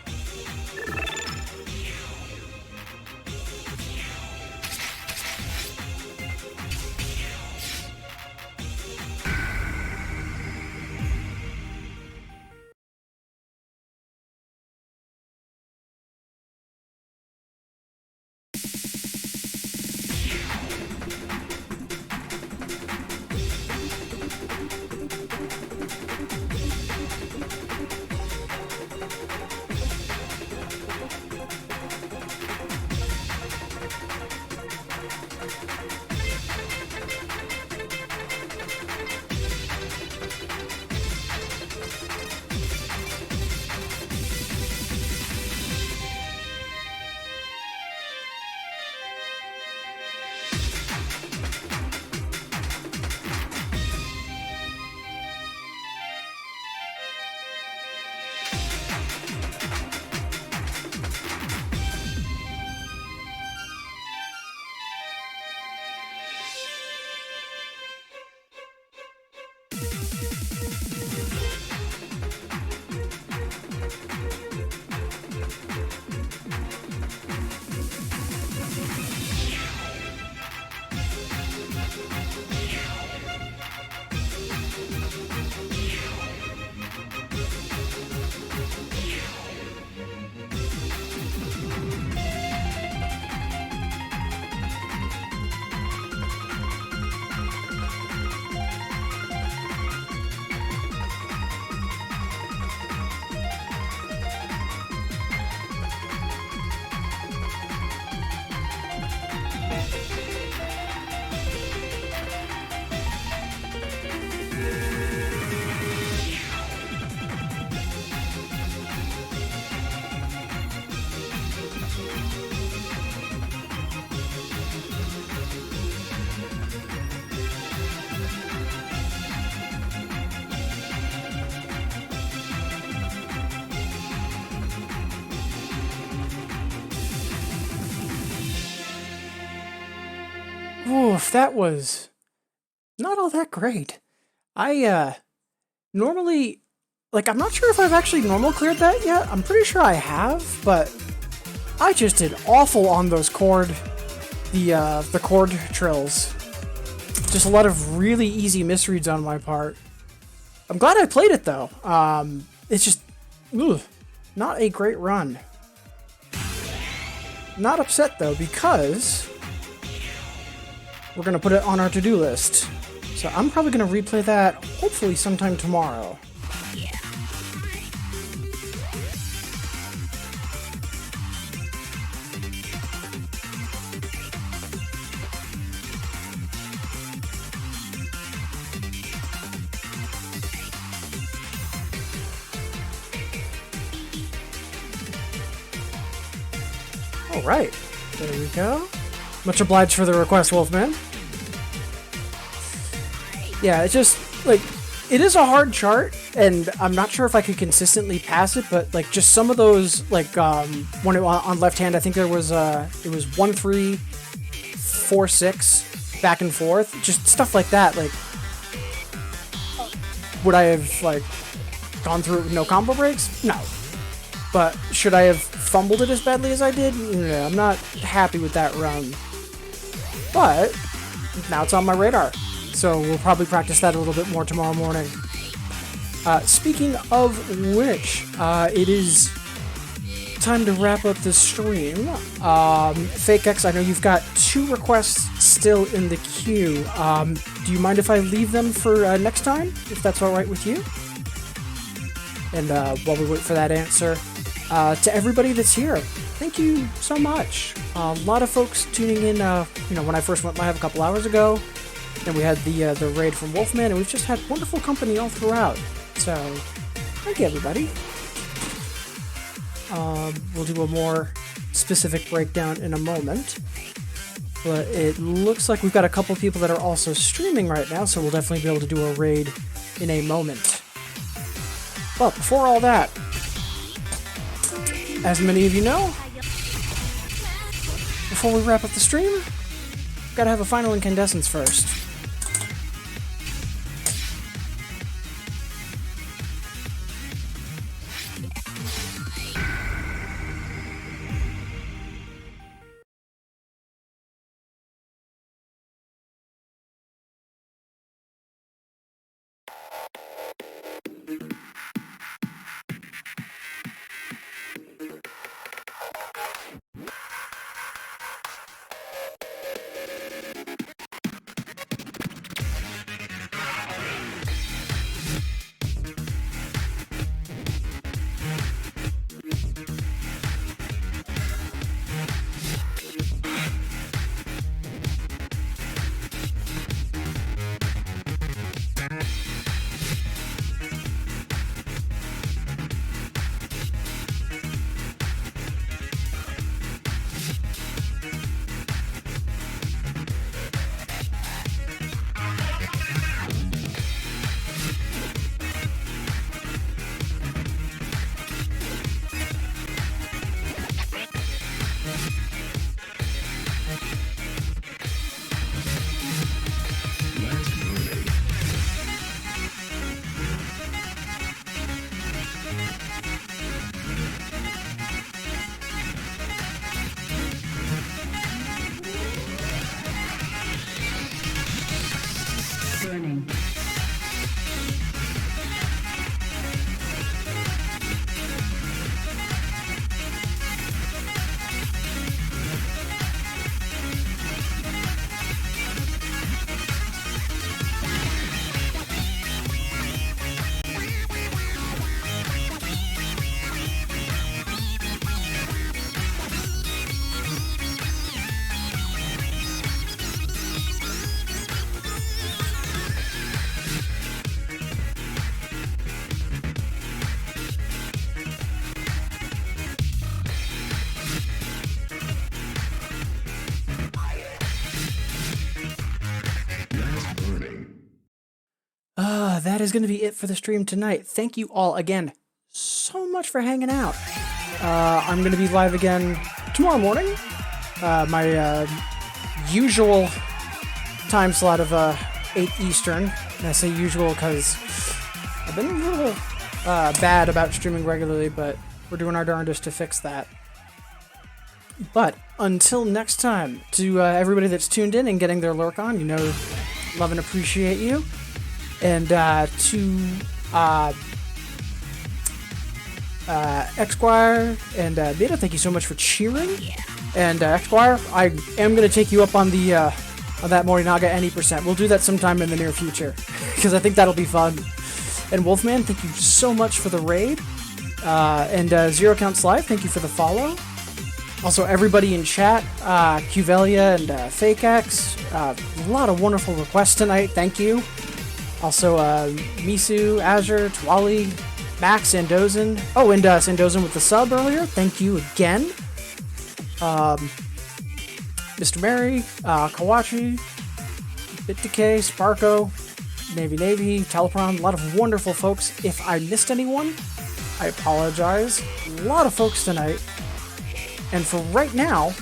Speaker 1: Oof, that was not all that great. I normally, like, I'm not sure if I've actually normal cleared that yet. I'm pretty sure I have, but I just did awful on those the chord trills. Just a lot of really easy misreads on my part. I'm glad I played it though. It's just, not a great run. Not upset though, because we're gonna put it on our to-do list. So I'm probably gonna replay that hopefully sometime tomorrow. Alright, there we go. Much obliged for the request, Wolfman. Yeah, it's just, like, it is a hard chart, and I'm not sure if I could consistently pass it, but, like, just some of those, like, when it, on left hand, I think there was, it was 1-3, 4-6, back and forth, just stuff like that, like, would I have, like, gone through it with no combo breaks? No. But should I have fumbled it as badly as I did? No, I'm not happy with that run. But now it's on my radar. So we'll probably practice that a little bit more tomorrow morning. Speaking of which, it is time to wrap up the stream. Fake X, I know you've got 2 requests still in the queue. Do you mind if I leave them for next time, if that's all right with you? And while we wait for that answer, to everybody that's here, thank you so much. A lot of folks tuning in, when I first went live a couple hours ago, and we had the raid from Wolfman, and we've just had wonderful company all throughout. So, thank you, everybody. We'll do a more specific breakdown in a moment. But it looks like we've got a couple people that are also streaming right now, so we'll definitely be able to do a raid in a moment. But before all that, as many of you know, before we wrap up the stream, gotta have a final incandescence first.
Speaker 2: Burning.
Speaker 1: That is going to be it for the stream tonight. Thank you all again so much for hanging out. I'm going to be live again tomorrow morning. My usual time slot of 8 Eastern. And I say usual because I've been a little bad about streaming regularly, but we're doing our darndest to fix that. But until next time, to everybody that's tuned in and getting their lurk on, you know, love and appreciate you. And to Xquire and Beta, thank you so much for cheering. And Xquire, I am going to take you up on the on that Morinaga any %. We'll do that sometime in the near future because I think that'll be fun. And Wolfman, thank you so much for the raid. And Zero Counts Live, thank you for the follow. Also, everybody in chat, Qvelia and FakeX, a lot of wonderful requests tonight. Thank you. Also, Misu, Azure, Twali, Max, Sandozin. Oh, and Sandozin with the sub earlier. Thank you again. Mr. Mary, Kawachi, BitDecay, Sparko, Navy, Telepron. A lot of wonderful folks. If I missed anyone, I apologize. A lot of folks tonight. And for right now,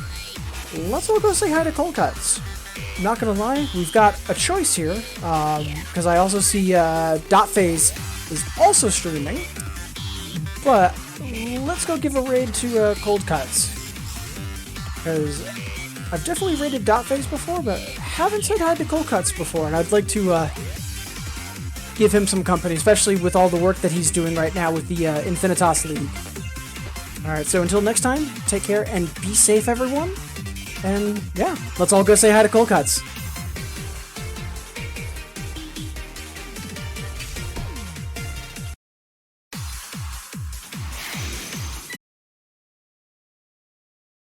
Speaker 1: let's all go say hi to Cold Cuts. Not gonna lie, we've got a choice here, because I also see Dot Phase is also streaming. But let's go give a raid to Cold Cuts, because I've definitely raided Dot Phase before, but haven't said hi to Cold Cuts before, and I'd like to give him some company, especially with all the work that he's doing right now with the Infinitas League. Alright, so until next time, take care and be safe, everyone. And yeah, let's all go say hi to Cold Cuts.